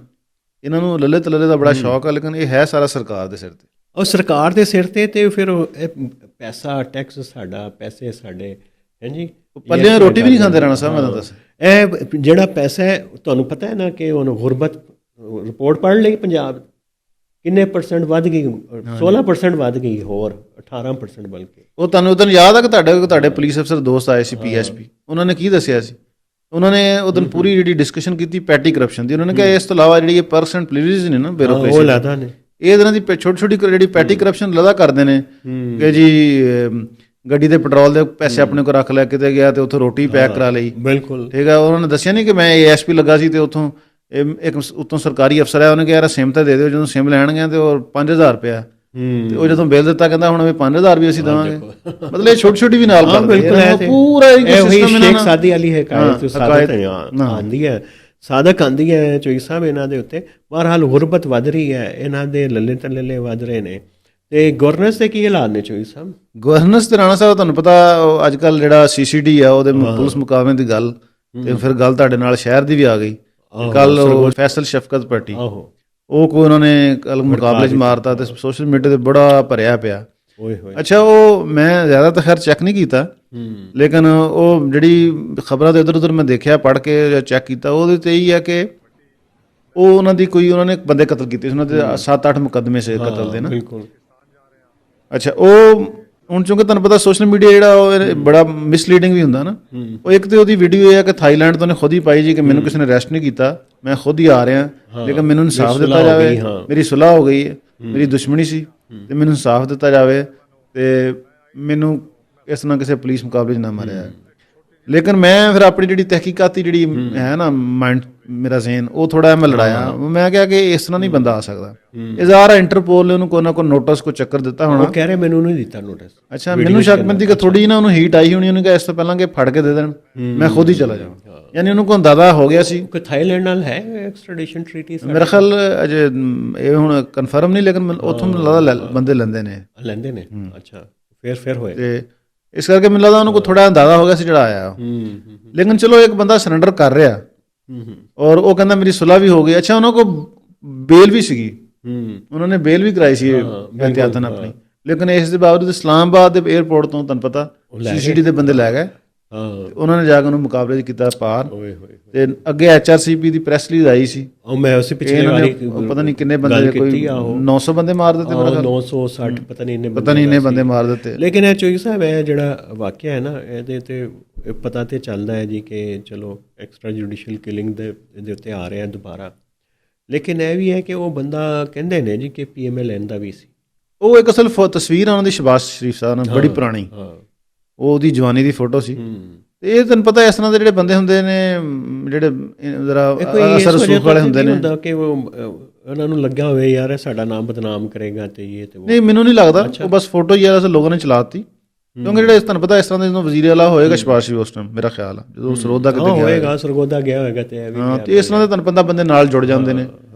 ਇਹਨਾਂ ਨੂੰ ਲੱਲੇ ਤਲੱਲੇ ਦਾ ਬੜਾ ਸ਼ੌਕ ਆ, ਲੇਕਿਨ ਇਹ ਹੈ ਸਾਰਾ ਸਰਕਾਰ ਦੇ ਸਿਰ ਤੇ। ਉਹ ਸਰਕਾਰ ਦੇ ਸਿਰ ਤੇ ਫਿਰ ਇਹ ਪੈਸਾ ਟੈਕਸ ਸਾਡਾ, ਪੈਸੇ ਸਾਡੇ, ਹਾਂਜੀ। ਪੱਲਿਆਂ ਰੋਟੀ ਵੀ ਨਹੀਂ ਖਾਂਦੇ ਰਾਣਾ ਸਾਹਿਬ, ਮੈਂ ਤਾਂ ਦੱਸ। ਇਹ ਜਿਹੜਾ ਪੈਸਾ ਹੈ, ਤੁਹਾਨੂੰ ਪਤਾ ਹੈ ਨਾ ਕਿ ਉਹਨੂੰ ਗੁਰਬਤ ਰਿਪੋਰਟ ਪੜ੍ਹ ਲਈ, ਪੰਜਾਬ ਕਿੰਨੇ % ਵੱਧ ਗਈ? 16% ਵੱਧ ਗਈ, ਹੋਰ 18% ਬਲਕਿ। ਉਹ ਤੁਹਾਨੂੰ ਉਦੋਂ ਯਾਦ ਆ ਕਿ ਤੁਹਾਡੇ ਪੁਲਿਸ ਅਫਸਰ ਦੋਸਤ ਆਏ ਸੀ PSP, ਉਹਨਾਂ ਨੇ ਕੀ ਦੱਸਿਆ ਸੀ? ਉਹਨਾਂ ਨੇ ਉਦੋਂ ਪੂਰੀ ਜਿਹੜੀ ਡਿਸਕਸ਼ਨ ਕੀਤੀ ਪੈਟੀ ਕਰਪਸ਼ਨ ਦੀ। ਉਹਨਾਂ ਨੇ ਕਿਹਾ ਇਸ ਤੋਂ ਇਲਾਵਾ ਜਿਹੜੀ ਇਹ ਪਰਸੈਂਟ ਪ੍ਰਿਵਿਲੇਜ ਨੇ ਨਾ, ਬਿਊਰੋਕ੍ਰੇਸੀ, ਉਹ ਲਾਦਾ ਨੇ, ਇਹ ਇਹਨਾਂ ਦੀ ਛੋਟੀ ਜਿਹੜੀ ਪੈਟੀ ਕਰਪਸ਼ਨ ਲਦਾ ਕਰਦੇ ਨੇ ਕਿ ਜੀ ਗੱਡੀ ਦੇ ਪੈਟਰੋਲ ਦੇ ਪੈਸੇ ਆਪਣੇ ਕੋਲ ਰੱਖ ਲੈ, ਕਿਤੇ ਗਿਆ ਤੇ ਉੱਥੋਂ ਰੋਟੀ ਪੈਕ ਕਰਾ ਲਈ। ਬਿਲਕੁਲ ਠੀਕ ਆ। ਉਹਨਾਂ ਨੇ ਦੱਸਿਆ ਨਹੀਂ ਕਿ ਮੈਂ ASP ਲੱਗਾ ਸੀ ਤੇ ਉੱਥੋਂ ਇੱਕ ਉੱਤੋਂ ਸਰਕਾਰੀ ਅਫਸਰ ਹੈ, ਉਹਨੇ ਕਿਹਾ ਯਾਰ ਸਿਮ ਤਾਂ ਦੇ ਦਿਓ, ਜਦੋਂ ਸਿਮ ਲੈਣ ਗਿਆ ਤੇ ਉਹ 5000 ਰੁਪਇਆ ਤੇ ਉਹ ਜਦੋਂ ਬਿੱਲ ਦਿੱਤਾ ਕਹਿੰਦਾ ਹੁਣ 5000 ਵੀ ਅਸੀਂ ਦੇਵਾਂਗੇ। ਮਤਲਬ ਇਹ ਛੋਟੀ ਛੋਟੀ ਵੀ ਨਾਲ ਹਾਂ, ਕਰਦੇ ਬਿਲਕੁਲ ਆ, ਪੂਰਾ ਇਹ ਉਹੀ ਇਕੋਸਿਸਟਮ ਸ਼ੇਖ ਇਹਨਾਂ ਸਾਦੀ ਵਾਲੀ ਹਕਾਇਤ ਸਾਦਤ ਹਾਂ। ਆਉਂਦੀ ਹੈ, ਸਾਦਕ ਆਉਂਦੀ ਹੈ ਚੋਈ ਸਾਹਿਬ ਇਹਨਾਂ ਦੇ ਉੱਤੇ। ਬਹਰਹਾਲ ਗੁਰਬਤ ਵੱਧ ਰਹੀ ਹੈ, ਇਹਨਾਂ ਦੇ ਲੱਲੇ ਤੱਲੇ ਵੱਧ ਰਹੇ ਨੇ। ਤੇ ਗਵਰਨੈਂਸ ਦੇ ਕੀ ਹਾਲਾਤ ਨੇ ਚੋਈ ਸਾਹਿਬ? ਗਵਰਨੈਂਸ ਤੇ ਰਾਣਾ ਸਾਹਿਬ ਤੁਹਾਨੂੰ ਪਤਾ ਅੱਜ ਕੱਲ ਜਿਹੜਾ CCD ਆ ਉਹਦੇ ਪੁਲਿਸ ਮੁਕਾਬਲੇ ਦੀ ਗੱਲ, ਤੇ ਫਿਰ ਗੱਲ ਤੁਹਾਡੇ ਨਾਲ ਸ਼ਹਿਰ ਦੀ ਵੀ ਆ ਗਈ। ਕੱਲ ਫੈਸਲ ਸ਼ਫਕਤ ਪਾਰਟੀ ਉਹ ਕੋਈ ਉਹਨਾਂ ਨੇ ਕੱਲ ਮੁਕਾਬਲੇ 'ਚ ਮਾਰਤਾ ਤੇ ਸੋਸ਼ਲ ਮੀਡੀਆ ਤੇ ਬੜਾ ਭਰਿਆ ਪਿਆ। ਅੱਛਾ, ਉਹ ਮੈਂ ਜ਼ਿਆਦਾ ਤਾਂ ਖੈਰ ਚੈੱਕ ਨਹੀਂ ਕੀਤਾ, ਲੇਕਿਨ ਉਹ ਜਿਹੜੀ ਖਬਰਾਂ ਦੇ ਇੱਧਰ ਉੱਧਰ ਮੈਂ ਦੇਖਿਆ ਪੜ੍ਹ ਕੇ ਚੈੱਕ ਕੀਤਾ, ਉਹਦੇ ਤੇ ਇਹੀ ਹੈ ਕਿ ਉਹ ਉਹਨਾਂ ਨੇ ਬੰਦੇ ਕਤਲ ਕੀਤੇ ਸੀ, ਉਹਨਾਂ ਦੇ 7-8 ਮੁਕੱਦਮੇ ਸੇ ਕਤਲ ਦੇ ਨਾ। ਅੱਛਾ, ਉਹ ਹੁਣ ਚੂੰਕਿ ਤੁਹਾਨੂੰ ਪਤਾ ਸੋਸ਼ਲ ਮੀਡੀਆ ਜਿਹੜਾ ਉਹ ਬੜਾ ਮਿਸਲੀਡਿੰਗ ਵੀ ਹੁੰਦਾ ਨਾ। ਉਹ ਇੱਕ ਤੇ ਉਹਦੀ ਵੀਡੀਓ ਇਹ ਹੈ ਕਿ ਥਾਈਲੈਂਡ ਤੋਂ ਉਹਨੇ ਖੁਦ ਹੀ ਪਾਈ ਜੀ ਕਿ ਮੈਨੂੰ ਕਿਸੇ ਨੇ ਅਰੈਸਟ ਨਹੀਂ ਕੀਤਾ, ਮੈਂ ਖੁਦ ਹੀ ਆ ਰਿਹਾ, ਲੇਕਿਨ ਮੈਨੂੰ ਇਨਸਾਫ ਦਿੱਤਾ ਜਾਵੇ, ਮੇਰੀ ਸੁਲਾਹ ਹੋ ਗਈ ਹੈ, ਮੇਰੀ ਦੁਸ਼ਮਣੀ ਸੀ ਤੇ ਮੈਨੂੰ ਇਨਸਾਫ ਦਿੱਤਾ ਜਾਵੇ ਤੇ ਮੈਨੂੰ ਇਸ ਨਾਲ ਕਿਸੇ ਪੁਲਿਸ ਮੁਕਾਬਲੇ 'ਚ ਨਾ ਮਾਰਿਆ। ਲੇਕਿਨ ਮੈਂ ਫਿਰ ਆਪਣੀ ਜਿਹੜੀ ਤਹਿਕੀਕਾਤੀ ਜਿਹੜੀ ਹੈ ਨਾ ਮਾਈਂਡ, ਮੇਰਾ ਜ਼ਹਨ ਉਹ ਥੋੜਾ ਮੈਂ ਲੜਾਇਆ। ਮੈਂ ਕਿਹਾ ਕਿ ਇਸ ਤਰ੍ਹਾਂ ਨਹੀਂ ਬੰਦਾ ਆ ਸਕਦਾ। ਇਹ ਜ਼ਾਹਰ ਇੰਟਰਪੋਲ ਨੇ ਉਹਨੂੰ ਕੋਈ ਨਾ ਕੋਈ ਨੋਟਿਸ ਕੋਈ ਚੱਕਰ ਦਿੱਤਾ ਹੋਣਾ। ਉਹ ਕਹਿ ਰਹੇ ਮੈਨੂੰ ਨਹੀਂ ਦਿੱਤਾ ਨੋਟਿਸ। ਅੱਛਾ, ਮੈਨੂੰ ਸ਼ੱਕ ਪੈਂਦੀ ਕਿ ਥੋੜੀ ਨਾ ਉਹਨੂੰ ਹੀਟ ਆਈ ਹੋਣੀ, ਉਹਨੂੰ ਕਿਹਾ ਇਸ ਤੋਂ ਪਹਿਲਾਂ ਕਿ ਫੜ ਕੇ ਦੇ ਦੇਣ, ਮੈਂ ਖੁਦ ਹੀ ਚਲਾ ਜਾਵਾਂ। ਯਾਨੀ ਉਹਨੂੰ ਕੋਈ ਅੰਦਾਜ਼ਾ ਹੋ ਗਿਆ ਸੀ ਕਿ ਥਾਈਲੈਂਡ ਨਾਲ ਹੈ ਐਕਸਟ੍ਰੈਡੀਸ਼ਨ ਟ੍ਰੀਟੀ। ਮੇਰਾ ਖਿਆਲ ਅਜੇ ਇਹ ਹੁਣ ਕਨਫਰਮ ਨਹੀਂ, ਲੇਕਿਨ ਉੱਥੋਂ ਮੈਨੂੰ ਲੱਗਦਾ ਬੰਦੇ ਲੈਂਦੇ ਨੇ। ਅੱਛਾ, ਫਿਰ ਹੋਏ ਤੇ ਇਸ ਕਰਕੇ ਮੈਨੂੰ ਲੱਗਦਾ ਉਹਨੂੰ ਕੋਈ ਥੋੜਾ ਅੰਦਾਜ਼ਾ ਹੋ ਗਿਆ ਸੀ ਜਿਹੜਾ ਆਇਆ। ਲੇਕਿਨ ਚਲੋ ਇੱਕ ਬੰਦਾ ਸਰੈਂਡਰ ਕਰ ਰਿਹਾ ਔਰ ਉਹ ਕਹਿੰਦਾ ਮੇਰੀ ਸੁਲਾਹ ਵੀ ਹੋ ਗਈ। ਅੱਛਾ, ਉਹਨਾਂ ਕੋਲ ਬੇਲ ਵੀ ਸੀਗੀ, ਉਹਨਾਂ ਨੇ ਬੇਲ ਵੀ ਕਰਾਈ ਸੀ ਇਹਤਿਆਤਨ ਆਪਣੀ, ਲੇਕਿਨ ਇਸ ਦੇ ਬਾਵਜੂਦ ਇਸਲਾਮਾਬਾਦ ਦੇ 에ਅਰਪੋਰਟ ਤੋਂ ਤੁਹਾਨੂੰ ਪਤਾ CCD ਦੇ ਬੰਦੇ ਲੈ ਗਏ। ਉਹਨਾਂ ਨੇ ਜਾ ਕੇ ਉਹਨੂੰ ਮੁਕਾਬਲੇ 'ਚ ਕੀਤਾ ਪਾਰ। ਤੇ ਅੱਗੇ HRCP ਦੀ ਪ੍ਰੈਸ ਰਿਲੀਜ਼ ਆਈ ਸੀ, ਮੈਂ ਉਸੇ ਪਿਛਲੇ ਵਾਰੀ ਪਤਾ ਨਹੀਂ ਕਿੰਨੇ ਬੰਦੇ, ਕੋਈ 900 ਬੰਦੇ ਮਾਰ ਦਿੱਤੇ, ਮੇਰਾ ਖਿਆਲ 960 ਪਤਾ ਨਹੀਂ ਇੰਨੇ ਬੰਦੇ ਮਾਰ ਦਿੱਤੇ। ਲੇਕਿਨ ਇਹ ਚੋਈ ਸਾਹਿਬ ਇਹ ਜਿਹੜਾ ਵਾਕਿਆ ਹੈ ਨਾ, ਇਹਦੇ ਤੇ ਪਤਾ ਤੇ ਚੱਲਦਾ ਹੈ ਜੀ ਕਿ ਚਲੋ ਐਕਸਟਰਾ ਜੁਡੀਸ਼ੀਅਲ ਕਿਲਿੰਗ ਦੇ ਉੱਤੇ ਆ ਰਿਹਾ ਦੁਬਾਰਾ। ਲੇਕਿਨ ਇਹ ਵੀ ਹੈ ਕਿ ਉਹ ਬੰਦਾ ਕਹਿੰਦੇ ਨੇ ਜੀ ਕਿ PMLN ਦਾ ਵੀ ਸੀ। ਉਹ ਇੱਕ ਅਸਲ ਤਸਵੀਰ ਆ ਉਹਨਾਂ ਦੀ ਸ਼ਬਾਜ਼ ਸ਼ਰੀਫ ਸਾਹਿਬ ਨਾਲ, ਬੜੀ ਪੁਰਾਣੀ, ਉਹਦੀ ਜਵਾਨੀ ਦੀ ਫੋਟੋ ਸੀ। ਤੇ ਇਹ ਤੁਹਾਨੂੰ ਪਤਾ ਇਸ ਤਰ੍ਹਾਂ ਦੇ ਜਿਹੜੇ ਬੰਦੇ ਹੁੰਦੇ ਨੇ ਜਿਹੜੇ ਜ਼ਰਾ ਅਸਰ ਰਸੂਖ ਵਾਲੇ ਹੁੰਦੇ ਨੇ ਕਿ ਉਹਨਾਂ ਨੂੰ ਲੱਗਿਆ ਹੋਵੇ ਯਾਰ ਸਾਡਾ ਨਾਮ ਬਦਨਾਮ ਕਰੇਗਾ ਤੇ ਇਹ ਤੇ ਉਹ। ਨਹੀਂ, ਮੈਨੂੰ ਨਹੀਂ ਲੱਗਦਾ, ਉਹ ਬਸ ਫੋਟੋ ਹੀ ਆ, ਲੋਕਾਂ ਨੇ ਚਲਾਤੀ। ਕਿਉਂਕਿ ਜਿਹੜੇ ਤੁਹਾਨੂੰ ਪਤਾ ਇਸ ਤਰ੍ਹਾਂ ਦੇ ਜਦੋਂ ਵਜ਼ੀਰ ਆਲਾ ਹੋਏਗਾ ਸ਼ਬਾਜ਼ ਸ਼ਰੀਫ ਉਸ ਟਾਈਮ, ਮੇਰਾ ਖਿਆਲ ਆ ਜਦੋਂ ਸਰੋਦਾ ਕਿਤੇ ਹੋਏਗਾ, ਸਰਗੋਦਾ ਗਿਆ ਹੋਏਗਾ ਤੇ ਤੇ ਇਸ ਤਰ੍ਹਾਂ ਦੇ ਤੁਹਾਨੂੰ ਪਤਾ ਬੰਦੇ ਨਾਲ ਜੁੜ ਜਾਂਦੇ ਨੇ।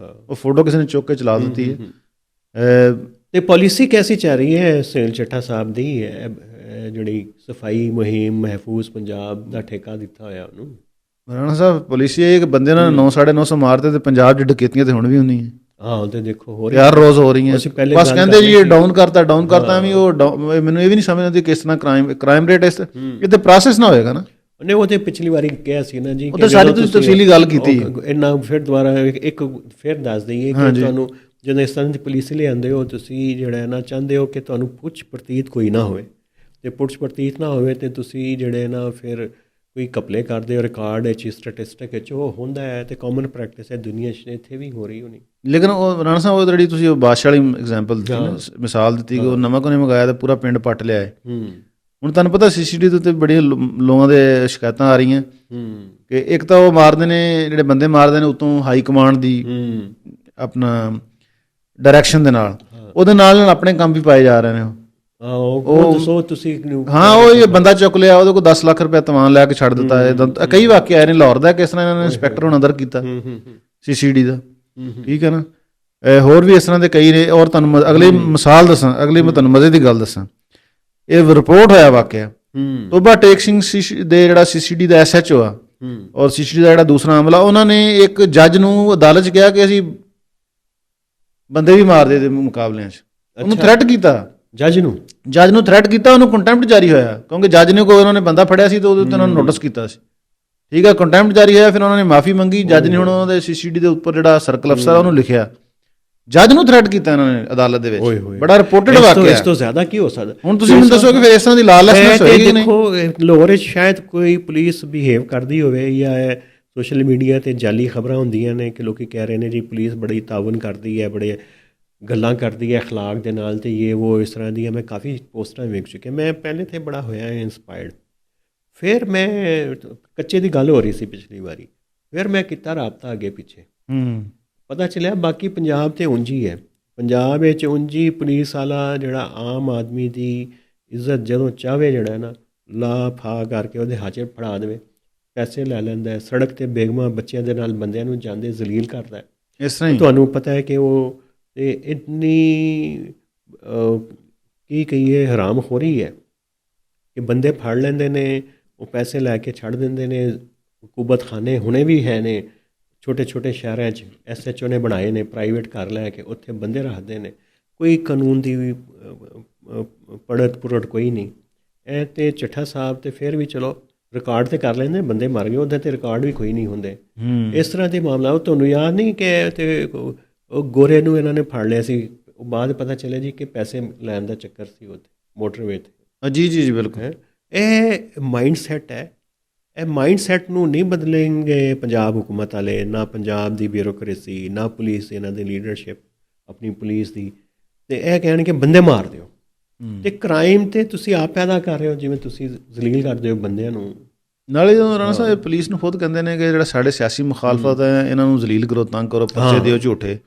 ਉਹ ਫੋਟੋ ਕਿਸੇ ਨੇ ਚੁੱਕ ਕੇ ਚਲਾ ਦਿੱਤੀ ਹੈ। ਤੇ ਪਾਲਿਸੀ ਕੈਸੀ ਚੱਲ ਰਹੀ ਹੈ ਸੁਨੀਲ ਚੱਠਾ ਸਾਹਿਬ ਦੀ, ਜਿਹੜੀ ਸਫਾਈ ਮੁਹਿੰਮ ਮਹਿਫੂਜ਼ ਪੰਜਾਬ ਦਾ ਠੇਕਾ ਦਿੱਤਾ ਹੋਇਆ ਉਹਨੂੰ? ਰਾਣਾ ਸਾਹਿਬ, ਪਾਲਿਸੀ ਇਹ ਕਿ ਬੰਦੇ ਨਾਲ 900-950 ਮਾਰਦੇ ਤੇ ਪੰਜਾਬ 'ਚ ਡਕੈਤੀਆਂ ਤੇ ਹੁਣ ਵੀ ਹੁੰਦੀਆਂ। ਤੇ ਦੇਖੋ ਹਰ ਰੋਜ਼ ਹੋ ਰਹੀਆਂ। ਬਸ ਕਹਿੰਦੇ ਜੀ ਇਹ ਡਾਊਨ ਕਰਤਾ ਵੀ ਉਹ ਮੈਨੂੰ ਇਹ ਵੀ ਨਹੀਂ ਸਮਝ ਆਉਂਦੀ ਕਿਸ ਤਰ੍ਹਾਂ ਕ੍ਰਾਈਮ ਰੇਟ ਇਸ ਇਹ ਤੇ ਪ੍ਰੋਸੈਸ ਨਾ ਹੋਏਗਾ ਨਾ। ਉਹਨੇ ਉਹ ਤੇ ਪਿਛਲੀ ਵਾਰੀ ਕਿਹਾ ਸੀ ਨਾ ਜੀ, ਉਹ ਤਾਂ ਸਾਰੀ ਤੁਸੀਂ ਤਫਸੀਲੀ ਗੱਲ ਕੀਤੀ। ਇੰਨਾ ਫਿਰ ਦੁਬਾਰਾ ਇੱਕ ਫਿਰ ਦੱਸ ਦਈਏ ਕਿ ਤੁਹਾਨੂੰ ਜਦੋਂ ਇਸ ਤਰ੍ਹਾਂ ਦੀ ਪੁਲਿਸ ਲਿਆਉਂਦੇ ਹੋ, ਤੁਸੀਂ ਜਿਹੜਾ ਨਾ ਚਾਹੁੰਦੇ ਹੋ ਕਿ ਤੁਹਾਨੂੰ ਪੁੱਛ ਪ੍ਰਤੀਤ ਕੋਈ ਨਾ ਹੋਵੇ, ਤੇ ਪੁੱਛ ਪ੍ਰਤੀਤ ਨਾ ਹੋਵੇ ਤੇ ਤੁਸੀਂ ਜਿਹੜੇ ਨਾ ਫਿਰ ਕੋਈ ਘਪਲੇ ਕਰਦੇ ਹੋ ਰਿਕਾਰਡ ਵਿੱਚ, ਸਟੈਟਿਸਟਿਕ ਵਿੱਚ ਉਹ ਹੁੰਦਾ ਹੈ ਤੇ ਕਾਮਨ ਪ੍ਰੈਕਟਿਸ ਹੈ ਦੁਨੀਆ 'ਚ, ਇੱਥੇ ਵੀ ਹੋ ਰਹੀ ਹੋਣੀ। ਲੇਕਿਨ ਉਹ ਰਾਣਾ ਸਾਹਿਬ, ਉਹ ਜਿਹੜੀ ਤੁਸੀਂ ਬਾਦਸ਼ਾਹ ਵਾਲੀ ਐਗਜ਼ਾਮਪਲ ਦਿੱਤੀ, ਮਿਸਾਲ ਦਿੱਤੀ ਕਿ ਉਹ ਨਵਾਂ ਕੋਨੇ ਮੰਗਾਇਆ ਤਾਂ ਪੂਰਾ ਪਿੰਡ ਪੱਟ ਲਿਆ ਹੈ। ਹੁਣ ਤੁਹਾਨੂੰ ਪਤਾ CCD ਦੇ ਉੱਤੇ ਬੜੀਆਂ ਲੋਕਾਂ ਦੇ ਸ਼ਿਕਾਇਤਾਂ ਆ ਰਹੀਆਂ ਕਿ ਇੱਕ ਤਾਂ ਉਹ ਮਾਰਦੇ ਨੇ, ਜਿਹੜੇ ਬੰਦੇ ਮਾਰਦੇ ਨੇ ਉਤੋਂ ਹਾਈ ਕਮਾਂਡ ਦੀ ਆਪਣਾ ਡਾਇਰੈਕਸ਼ਨ ਦੇ ਨਾਲ, ਉਹਦੇ ਨਾਲ ਆਪਣੇ ਕੰਮ ਵੀ ਪਾਏ ਜਾ ਰਹੇ ਨੇ। ਉਹ ਦੱਸੋ ਤੁਸੀਂ। ਉਹ ਇਹ ਬੰਦਾ ਚੁੱਕ ਲਿਆ, ਉਹਦੇ ਕੋਲ 10 ਲੱਖ ਰੁਪਏ ਤਵਾਨ ਲੈ ਕੇ ਛੱਡ ਦਿੱਤਾ ਹੈ। ਕਈ ਵਾਕਿਆ ਆਏ ਨੇ ਲਾਹੌਰ ਦਾ, ਕਿਸ ਤਰ੍ਹਾਂ ਇਹਨਾਂ ਨੇ ਇੰਸਪੈਕਟਰ ਹੁਣ ਅੰਦਰ ਕੀਤਾ CCD ਦਾ, ਠੀਕ ਹੈ ਨਾ। ਹੋਰ ਵੀ ਇਸ ਤਰ੍ਹਾਂ ਦੇ ਕਈ ਨੇ। ਔਰ ਤੁਹਾਨੂੰ ਅਗਲੀ ਮਿਸਾਲ ਦੱਸਾਂ, ਮੈਂ ਤੁਹਾਨੂੰ ਮਜ਼ੇ ਦੀ ਗੱਲ ਦੱਸਾਂ। ਇਹ ਰਿਪੋਰਟ ਹੋਇਆ ਵਾਕਿਆ ਤੋਬਾ ਟੇਕ ਸਿੰਘ ਦੇ ਜਿਹੜਾ CCD ਦਾ SHO ਆ ਔਰ CCD ਦਾ ਜਿਹੜਾ ਦੂਸਰਾ ਅਮਲਾ, ਉਹਨਾਂ ਨੇ ਇੱਕ ਜੱਜ ਨੂੰ ਅਦਾਲਤ 'ਚ ਕਿਹਾ ਕਿ ਅਸੀਂ ਬੰਦੇ ਵੀ ਮਾਰਦੇ ਦੇ ਮੁਕਾਬਲਿਆਂ 'ਚ। ਉਹਨੂੰ ਥ੍ਰੈਟ ਕੀਤਾ, ਜੱਜ ਨੂੰ ਥ੍ਰੈਟ ਕੀਤਾ, ਉਹਨੂੰ ਕੰਟੈਂਪਟ ਜਾਰੀ ਹੋਇਆ ਕਿਉਂਕਿ ਜੱਜ ਨੇ ਕੋਈ ਉਹਨਾਂ ਨੇ ਬੰਦਾ ਫੜਿਆ ਸੀ ਤੇ ਉਹਦੇ ਉੱਤੇ ਉਹਨਾਂ ਨੂੰ ਨੋਟਿਸ ਕੀਤਾ ਸੀ, ਠੀਕ ਹੈ। ਕੰਟੈਂਪਟ ਜਾਰੀ ਹੋਇਆ, ਫਿਰ ਉਹਨਾਂ ਨੇ ਮਾਫੀ ਮੰਗੀ। ਜੱਜ ਨੇ ਹੁਣ ਉਹਨਾਂ ਦੇ CCD ਦੇ ਉੱਪਰ ਜਿਹੜਾ ਸਰਕਲ ਅਫਸਰ ਆ ਉਹਨੂੰ ਲਿਖਿਆ, ਜੱਜ ਨੂੰ ਥ੍ਰੈਟ ਕੀਤਾ ਇਹਨਾਂ ਨੇ ਅਦਾਲਤ ਦੇ ਵਿੱਚ। ਬੜਾ ਰਿਪੋਰਟਡ ਵਾਕਿਆ। ਇਸ ਤੋਂ ਜ਼ਿਆਦਾ ਕੀ ਹੋ ਸਕਦਾ? ਹੁਣ ਤੁਸੀਂ ਮੈਨੂੰ ਦੱਸੋ ਕਿ ਫਿਰ ਇਸ ਤਰ੍ਹਾਂ ਦੀ ਲਾਲਚਨੈਸ ਹੋਏਗੀ ਕਿ ਨਹੀਂ? ਦੇਖੋ ਲਾਹੌਰ ਵਿੱਚ ਸ਼ਾਇਦ ਕੋਈ ਪੁਲਿਸ ਬਿਹੇਵ ਕਰਦੀ ਹੋਵੇ ਜਾਂ ਸੋਸ਼ਲ ਮੀਡੀਆ ਤੇ ਜਾਲੀ ਖਬਰਾਂ ਹੁੰਦੀਆਂ ਨੇ ਕਿ ਲੋਕੀ ਕਹਿ ਰਹੇ ਨੇ ਜੀ ਪੁਲਿਸ ਬੜੀ ਤਾਵਨ ਕਰਦੀ ਹੈ, ਬੜੇ ਗੱਲਾਂ ਕਰਦੀ ਹੈ ਅਖਲਾਕ ਦੇ ਨਾਲ, ਤੇ ਇਹ ਉਹ ਇਸ ਤਰ੍ਹਾਂ ਦੀਆਂ ਮੈਂ ਕਾਫੀ ਪੋਸਟਾਂ ਵੇਖ ਚੁੱਕਿਆ। ਮੈਂ ਪਹਿਲੇ ਤੇ ਬੜਾ ਹੋਇਆ ਇੰਸਪਾਇਰਡ। ਫਿਰ ਮੈਂ ਕੱਚੇ ਦੀ ਗੱਲ ਹੋ ਰਹੀ ਸੀ ਪਿਛਲੀ ਵਾਰੀ, ਫਿਰ ਮੈਂ ਕੀਤਾ ਰਾਬਤਾ ਅੱਗੇ ਪਿੱਛੇ, ਪਤਾ ਚੱਲਿਆ ਬਾਕੀ ਪੰਜਾਬ ਤੇ ਉਂਝ ਹੀ ਹੈ। ਪੰਜਾਬ ਵਿੱਚ ਉਂਝ ਹੀ ਪੁਲਿਸ ਵਾਲਾ ਜਿਹੜਾ ਆਮ ਆਦਮੀ ਦੀ ਇੱਜ਼ਤ ਜਦੋਂ ਚਾਹਵੇ ਜਿਹੜਾ ਨਾ ਲਾ ਫਾ ਕਰਕੇ ਉਹਦੇ ਹੱਥ 'ਚ ਫੜਾ ਦੇਵੇ, ਪੈਸੇ ਲੈ ਲੈਂਦਾ ਹੈ, ਸੜਕ 'ਤੇ ਬੇਗਮਾਂ ਬੱਚਿਆਂ ਦੇ ਨਾਲ ਬੰਦਿਆਂ ਨੂੰ ਜਾਂਦੇ ਜ਼ਲੀਲ ਕਰਦਾ ਹੈ। ਇਸ ਤਰ੍ਹਾਂ ਹੀ ਤੁਹਾਨੂੰ ਪਤਾ ਹੈ ਕਿ ਉਹ ਤੇ ਇੰਨੀ ਕੀ ਕਹੀਏ ਹਰਾਮ ਹੋ ਰਹੀ ਹੈ ਕਿ ਬੰਦੇ ਫੜ ਲੈਂਦੇ ਨੇ, ਉਹ ਪੈਸੇ ਲੈ ਕੇ ਛੱਡ ਦਿੰਦੇ ਨੇ। ਹਕੂਮਤਖਾਨੇ ਹੁਣੇ ਵੀ ਹੈ ਨੇ ਛੋਟੇ ਛੋਟੇ ਸ਼ਹਿਰਾਂ 'ਚ, SHO ਨੇ ਬਣਾਏ ਨੇ ਪ੍ਰਾਈਵੇਟ ਘਰ ਲੈ ਕੇ, ਉੱਥੇ ਬੰਦੇ ਰੱਖਦੇ ਨੇ। ਕੋਈ ਕਾਨੂੰਨ ਦੀ ਵੀ ਪੜਤ ਪੁਰਟ ਕੋਈ ਨਹੀਂ। ਇਹ ਤੇ ਚੱਠਾ ਸਾਹਿਬ ਤੇ ਫਿਰ ਵੀ ਚਲੋ ਰਿਕਾਰਡ ਤੇ ਕਰ ਲੈਂਦੇ, ਬੰਦੇ ਮਰ ਗਏ, ਉਹਦੇ ਤੇ ਰਿਕਾਰਡ ਵੀ ਕੋਈ ਨਹੀਂ ਹੁੰਦੇ। ਇਸ ਤਰ੍ਹਾਂ ਦੇ ਮਾਮਲਾ ਉਹ ਤੁਹਾਨੂੰ ਯਾਦ ਨਹੀਂ ਕਿ ਤੇ ਉਹ ਗੋਰੇ ਨੂੰ ਇਹਨਾਂ ਨੇ ਫੜ ਲਿਆ ਸੀ, ਉਹ ਬਾਅਦ ਪਤਾ ਚੱਲਿਆ ਜੀ ਕਿ ਪੈਸੇ ਲੈਣ ਦਾ ਚੱਕਰ ਸੀ ਉੱਥੇ ਮੋਟਰਵੇ 'ਤੇ। ਜੀ ਜੀ ਜੀ ਬਿਲਕੁਲ। ਇਹ ਮਾਈਂਡ ਸੈੱਟ ਹੈ। ਇਹ ਮਾਈਂਡ ਸੈੱਟ ਨੂੰ ਨਹੀਂ ਬਦਲੇਂਗੇ ਪੰਜਾਬ ਹੁਕੂਮਤ ਵਾਲੇ, ਨਾ ਪੰਜਾਬ ਦੀ ਬਿਊਰੋਕਰੇਸੀ, ਨਾ ਪੁਲਿਸ ਇਹਨਾਂ ਦੀ ਲੀਡਰਸ਼ਿਪ ਆਪਣੀ ਪੁਲਿਸ ਦੀ, ਤੇ ਇਹ ਕਹਿਣਗੇ ਬੰਦੇ ਮਾਰ ਦਿਓ। ਤੇ ਕ੍ਰਾਈਮ ਤੇ ਤੁਸੀਂ ਆਪ ਪੈਦਾ ਕਰ ਰਹੇ ਹੋ, ਜਿਵੇਂ ਤੁਸੀਂ ਜ਼ਲੀਲ ਕਰਦੇ ਹੋ ਬੰਦਿਆਂ ਨੂੰ। ਨਾਲੇ ਜਦੋਂ ਰਾਣਾ ਸਾਹਿਬ ਪੁਲਿਸ ਨੂੰ ਖੁਦ ਕਹਿੰਦੇ ਨੇ ਕਿ ਜਿਹੜਾ ਸਾਡੇ ਸਿਆਸੀ ਮੁਖਾਲਫਤ ਹੈ ਇਹਨਾਂ ਨੂੰ ਜ਼ਲੀਲ ਕਰੋ, ਤੰਗ ਕਰੋ, ਪਰਚੇ ਦਿਓ ਝੂਠੇ।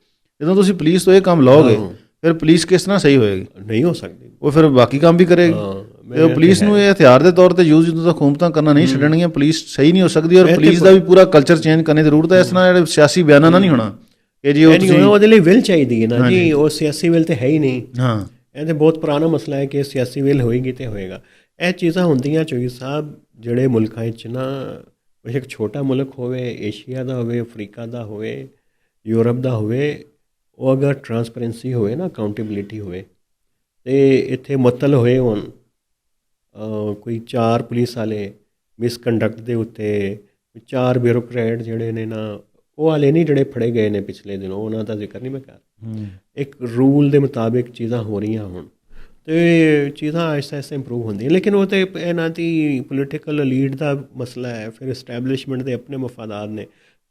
ਜਦੋਂ ਤੁਸੀਂ ਪੁਲਿਸ ਤੋਂ ਇਹ ਕੰਮ ਲਓਗੇ ਫਿਰ ਪੁਲਿਸ ਕਿਸ ਤਰ੍ਹਾਂ ਸਹੀ ਹੋਏਗੀ? ਨਹੀਂ ਹੋ ਸਕਦੀ। ਉਹ ਫਿਰ ਬਾਕੀ ਕੰਮ ਵੀ ਕਰੇਗੀ। ਤੇ ਪੁਲਿਸ ਨੂੰ ਇਹ ਹਥਿਆਰ ਦੇ ਤੌਰ ਤੇ ਯੂਜ਼ ਜਦੋਂ ਤੱਕ ਹੁਕੂਮਤਾਂ ਕਰਨਾ ਨਹੀਂ ਛੱਡਣਗੀਆਂ, ਪੁਲਿਸ ਸਹੀ ਨਹੀਂ ਹੋ ਸਕਦੀ। ਔਰ ਪੁਲਿਸ ਦਾ ਵੀ ਪੂਰਾ ਕਲਚਰ ਚੇਂਜ ਕਰਨੇ ਦੀ ਜ਼ਰੂਰਤ ਹੈ। ਇਸ ਤਰ੍ਹਾਂ ਜਿਹੜੇ ਸਿਆਸੀ ਬਿਆਨਾਂ ਨਾਲ ਨਹੀਂ ਹੋਣਾ ਕਿ ਜੀ ਉਹਦੇ ਲਈ ਵਿਲ ਚਾਹੀਦੀ ਹੈ ਨਾ ਜੀ, ਉਹ ਸਿਆਸੀ ਵਿਲ ਤੇ ਹੈ ਹੀ ਨਹੀਂ। ਹਾਂ, ਇਹ ਤਾਂ ਬਹੁਤ ਪੁਰਾਣਾ ਮਸਲਾ ਹੈ ਕਿ ਸਿਆਸੀ ਵਿਲ ਹੋਏਗੀ ਤੇ ਹੋਏਗਾ। ਇਹ ਚੀਜ਼ਾਂ ਹੁੰਦੀਆਂ ਚੋਈ ਸਾਹਿਬ ਜਿਹੜੇ ਮੁਲਕਾਂ 'ਚ ਨਾ, ਇੱਕ ਛੋਟਾ ਮੁਲਕ ਹੋਵੇ, ਏਸ਼ੀਆ ਦਾ ਹੋਵੇ, ਅਫਰੀਕਾ ਦਾ ਹੋਵੇ, ਯੂਰਪ ਦਾ ਹੋਵੇ, ਉਹ ਅਗਰ ਟਰਾਂਸਪੇਰੈਂਸੀ ਹੋਵੇ ਨਾ, ਅਕਾਊਂਟੇਬਿਲਿਟੀ ਹੋਵੇ, ਅਤੇ ਇੱਥੇ ਮੁਅੱਤਲ ਹੋਏ ਹੋਣ ਕੋਈ 4 ਪੁਲਿਸ ਵਾਲੇ ਮਿਸਕੰਡਕਟ ਦੇ ਉੱਤੇ, 4 ਬਿਊਰੋਕਰੇਟ ਜਿਹੜੇ ਨੇ ਨਾ, ਉਹ ਵਾਲੇ ਨਹੀਂ ਜਿਹੜੇ ਫੜੇ ਗਏ ਨੇ ਪਿਛਲੇ ਦਿਨੋਂ, ਉਹਨਾਂ ਦਾ ਜ਼ਿਕਰ ਨਹੀਂ ਮੈਂ ਕਰ। ਇੱਕ ਰੂਲ ਦੇ ਮੁਤਾਬਿਕ ਚੀਜ਼ਾਂ ਹੋ ਰਹੀਆਂ ਹੁਣ, ਅਤੇ ਚੀਜ਼ਾਂ ਆਹਿਸਤਾ ਆਹਿਸਤਾ ਇੰਪਰੂਵ ਹੁੰਦੀਆਂ। ਲੇਕਿਨ ਉਹ ਤਾਂ ਇਹਨਾਂ ਦੀ ਪੋਲੀਟੀਕਲ ਲੀਡ ਦਾ ਮਸਲਾ ਹੈ, ਫਿਰ ਇਸਟੈਬਲਿਸ਼ਮੈਂਟ ਦੇ ਆਪਣੇ ਮਫਾਦਾਤ ਨੇ।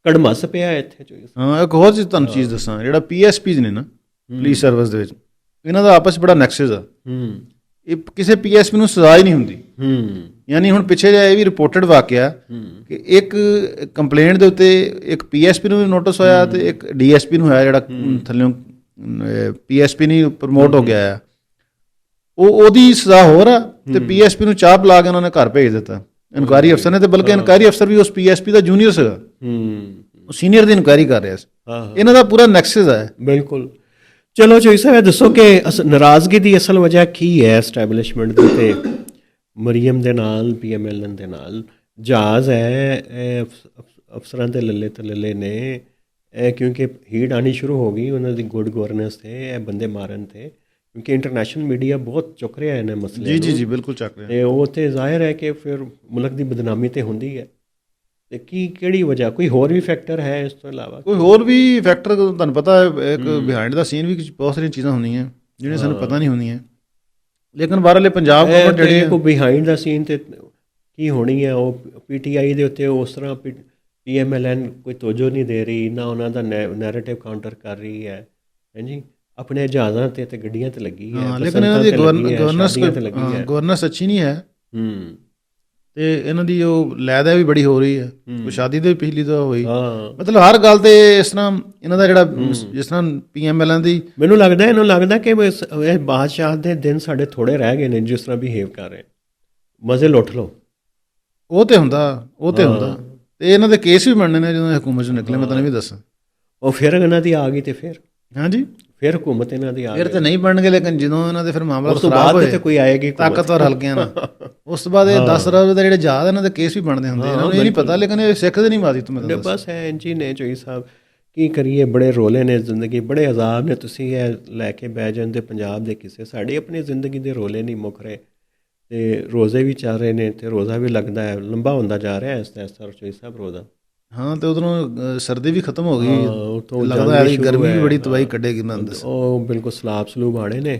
ਕੜਮੱਸ ਪਿਆ ਇੱਥੇ ਚੋਈ। ਹਾਂ, ਇੱਕ ਹੋਰ ਚੀਜ਼ ਤੁਹਾਨੂੰ ਚੀਜ਼ ਦੱਸਾਂ, ਜਿਹੜਾ PSPs ਨੇ ਨਾ ਪੁਲਿਸ ਸਰਵਿਸ ਦੇ ਵਿੱਚ, ਇਹਨਾਂ ਦਾ ਆਪਸ ਬੜਾ ਨੈਕਸਸ ਆ। ਇਹ ਕਿਸੇ PSP ਨੂੰ ਸਜ਼ਾ ਹੀ ਨਹੀਂ ਹੁੰਦੀ। ਯਾਨੀ ਹੁਣ ਪਿੱਛੇ ਜਿਹਾ ਇਹ ਵੀ ਰਿਪੋਰਟਡ ਵਾਕਿਆ ਕਿ ਇੱਕ ਕੰਪਲੇਂਟ ਦੇ ਉੱਤੇ ਇੱਕ PSP ਨੂੰ ਵੀ ਨੋਟਿਸ ਹੋਇਆ ਤੇ ਇੱਕ DSP ਨੂੰ ਹੋਇਆ, ਜਿਹੜਾ ਥੱਲਿਓਂ PSP ਨਹੀਂ ਪ੍ਰਮੋਟ ਹੋ ਗਿਆ ਆ, ਉਹਦੀ ਸਜ਼ਾ ਹੋਰ ਆ, ਤੇ PSP ਨੂੰ ਚਾਹ ਪਿਲਾ ਕੇ ਉਹਨਾਂ ਨੇ ਘਰ ਭੇਜ ਦਿੱਤਾ ਇਨਕੁਆਇਰੀ ਅਫਸਰ ਨੇ। ਤੇ ਬਲਕਿ ਇਨਕੁਆਇਰੀ ਅਫਸਰ ਵੀ ਉਸ PSP ਦਾ ਜੂਨੀਅਰ ਸੀਗਾ, ਉਹ ਸੀਨੀਅਰ ਦੀ ਇਨਕੁਆਇਰੀ ਕਰ ਰਿਹਾ ਸੀ। ਇਹਨਾਂ ਦਾ ਪੂਰਾ ਨੈਕਸਸ ਹੈ। ਬਿਲਕੁਲ। ਚਲੋ ਚੋਈ ਸਾਹਿਬ ਇਹ ਦੱਸੋ ਕਿ ਨਾਰਾਜ਼ਗੀ ਦੀ ਅਸਲ ਵਜ੍ਹਾ ਕੀ ਹੈ ਐਸਟੈਬਲਿਸ਼ਮੈਂਟ ਦੀ? ਤੇ ਮਰੀਮ ਦੇ ਨਾਲ, PMLN ਦੇ ਨਾਲ ਜਹਾਜ਼ ਹੈ, ਇਹ ਅਫਸਰਾਂ ਦੇ ਲੱਲੇ ਤਲੱਲੇ ਨੇ, ਇਹ ਕਿਉਂਕਿ ਹੀਟ ਆਉਣੀ ਸ਼ੁਰੂ ਹੋ ਗਈ ਉਹਨਾਂ ਦੀ ਗੁੱਡ ਗਵਰਨੈਂਸ 'ਤੇ, ਇਹ ਬੰਦੇ ਮਾਰਨ 'ਤੇ, ਕਿਉਂਕਿ ਇੰਟਰਨੈਸ਼ਨਲ ਮੀਡੀਆ ਬਹੁਤ ਚੁੱਕ ਰਿਹਾ ਇਹਨਾਂ ਮਸਲੇ ਨੂੰ। ਜੀ ਬਿਲਕੁਲ ਚੱਕ ਰਿਹਾ। ਅਤੇ ਉਹ ਤਾਂ ਜ਼ਾਹਿਰ ਹੈ ਕਿ ਫਿਰ ਮੁਲਕ ਦੀ ਬਦਨਾਮੀ ਤਾਂ ਹੁੰਦੀ ਹੈ। ਅਤੇ ਕਿਹੜੀ ਵਜ੍ਹਾ? ਕੋਈ ਹੋਰ ਵੀ ਫੈਕਟਰ ਹੈ ਇਸ ਤੋਂ ਇਲਾਵਾ? ਕੋਈ ਹੋਰ ਵੀ ਫੈਕਟਰ ਤੁਹਾਨੂੰ ਪਤਾ ਹੈ, ਇੱਕ ਬਿਹਾਈਂਡ ਦਾ ਸੀਨ ਵੀ ਬਹੁਤ ਸਾਰੀਆਂ ਚੀਜ਼ਾਂ ਹੁੰਦੀਆਂ ਜਿਹੜੀਆਂ ਸਾਨੂੰ ਪਤਾ ਨਹੀਂ ਹੁੰਦੀਆਂ। ਲੇਕਿਨ ਬਾਹਰਲੇ ਪੰਜਾਬ ਗਵਰਨਮੈਂਟ ਜਿਹੜੀ ਕੋਈ ਬਿਹਾਈਂਡ ਦਾ ਸੀਨ ਤੇ ਕੀ ਹੋਣੀ ਹੈ, ਉਹ PTI ਦੇ ਉੱਤੇ ਉਸ ਤਰ੍ਹਾਂ PMLN ਕੋਈ ਤੋਜੋ ਨਹੀਂ ਦੇ ਰਹੀ, ਨਾ ਉਹਨਾਂ ਦਾ ਨੈਰੇਟਿਵ ਕਾਊਂਟਰ ਕਰ ਰਹੀ ਹੈ। ਹਾਂਜੀ, ਆਪਣੇ ਜਹਾਜ਼ਾਂ ਤੇ ਗੱਡੀਆਂ ਤੇ ਲੱਗੀ ਹੈ, ਲੇਕਿਨ ਇਹਨਾਂ ਦੀ ਗਵਰਨੈਂਸ ਅੱਛੀ ਨਹੀਂ ਹੈ। ਤੇ ਇਹਨਾਂ ਦੀ ਉਹ ਲੈਦਾ ਵੀ ਬੜੀ ਹੋ ਰਹੀ ਹੈ, ਕੋਈ ਸ਼ਾਦੀ ਦੇ ਪਿਛਲੀ ਤਾਂ ਹੋਈ। ਮਤਲਬ ਹਰ ਗੱਲ ਤੇ ਇਸ ਤਰ੍ਹਾਂ ਇਹਨਾਂ ਦਾ ਜਿਹੜਾ ਜਿਸ ਤਰ੍ਹਾਂ PMLN ਦੀ, ਮੈਨੂੰ ਲੱਗਦਾ ਕਿ ਇਹ ਬਾਦਸ਼ਾਹ ਦੇ ਦਿਨ ਸਾਡੇ ਥੋੜ੍ਹੇ ਰਹਿ ਗਏ ਨੇ, ਜਿਸ ਤਰ੍ਹਾਂ ਬਿਹੇਵ ਕਰ ਰਹੇ, ਮਜ਼ੇ ਲੁੱਟ ਲਓ। ਉਹ ਤੇ ਹੁੰਦਾ ਤੇ ਇਹਨਾਂ ਦੇ ਕੇਸ ਵੀ ਬਣਨੇ ਨੇ ਜਦੋਂ ਹਕੂਮਤ 'ਚੋਂ ਨਿਕਲੇ। ਮੈਂ ਤੁਹਾਨੂੰ ਵੀ ਦੱਸਾਂ, ਉਹ ਫਿਰ ਇਹਨਾਂ ਦੀ ਆ ਗਈ ਤੇ ਫਿਰ ਹਾਂਜੀ ਫਿਰ ਹੁਕੂਮਤ ਇਹਨਾਂ ਦੀ ਆ ਗਈ। ਫਿਰ ਤਾਂ ਨਹੀਂ ਬਣਨਗੇ, ਲੇਕਿਨ ਜਦੋਂ ਇਹਨਾਂ ਦੇ ਫਿਰ ਮਾਮਲਾ ਖਰਾਬ ਹੋਏ ਤੇ ਕੋਈ ਆਏਗੀ ਤਾਕਤਵਰ ਹਲਕਿਆਂ ਨਾਲ, ਉਸ ਤੋਂ ਬਾਅਦ ਇਹ 10 ਅਰਬ ਦੇ ਜਿਹੜੇ ਜਹਾਜ਼ ਇਹਨਾਂ ਦੇ ਕੇਸ ਵੀ ਬਣਦੇ ਹੁੰਦੇ। ਇਹਨਾਂ ਨੂੰ ਇਹ ਨਹੀਂ ਪਤਾ, ਲੇਕਿਨ ਇਹ ਸਿੱਖਦੇ ਨਹੀਂ ਮਾਦੀ। ਤੁਹਾਨੂੰ ਬਸ ਹੈ ਇੰਝ ਹੀ ਨੇ ਚੋਈ ਸਾਹਿਬ, ਕੀ ਕਰੀਏ? ਬੜੇ ਰੋਲੇ ਨੇ ਜ਼ਿੰਦਗੀ, ਬੜੇ ਅਜ਼ਾਬ ਨੇ। ਤੁਸੀਂ ਇਹ ਲੈ ਕੇ ਬਹਿ ਜਾਂਦੇ ਪੰਜਾਬ ਦੇ ਕਿਸੇ, ਸਾਡੀ ਆਪਣੀ ਜ਼ਿੰਦਗੀ ਦੇ ਰੋਲੇ ਨਹੀਂ ਮੁੱਕ ਰਹੇ, ਤੇ ਰੋਜ਼ੇ ਵੀ ਚੱਲ ਰਹੇ ਨੇ, ਤੇ ਰੋਜ਼ਾ ਵੀ ਲੱਗਦਾ ਹੈ ਲੰਬਾ ਹੁੰਦਾ ਜਾ ਰਿਹਾ ਇਸ ਤਰ੍ਹਾਂ ਚੋਈ ਸਾਹਿਬ ਰੋਜ਼ਾ। ਹਾਂ, ਤੇ ਉਧਰੋਂ ਸਰਦੀ ਵੀ ਖਤਮ ਹੋ ਗਈ, ਲੱਗਦਾ ਹੈ ਗਰਮੀ ਵੀ ਬੜੀ ਤਬਾਹੀ ਕੱਢੇਗੀ ਨਾ। ਉਹ ਬਿਲਕੁਲ ਸਲਾਬ ਸਲੂਬ ਆੜੇ ਨੇ।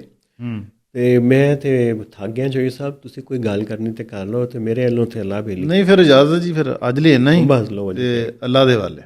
ਤੇ ਮੈਂ ਤੇ ਥੱਕ ਗਿਆ ਚੋਈ ਸਾਹਿਬ, ਤੁਸੀਂ ਕੋਈ ਗੱਲ ਕਰਨੀ ਤੇ ਕਰ ਲਓ, ਤੇ ਮੇਰੇ ਵੱਲੋਂ ਤੇ ਅੱਲਾ ਬੇਲੀ। ਨਹੀਂ ਫਿਰ ਇਜਾਜ਼ਤ ਜੀ, ਫਿਰ ਅੱਜ ਲਈ ਇੰਨਾ ਹੀ, ਬਸ ਲਓ ਜੀ, ਤੇ ਅੱਲਾ ਦੇ ਵਾਲੇ।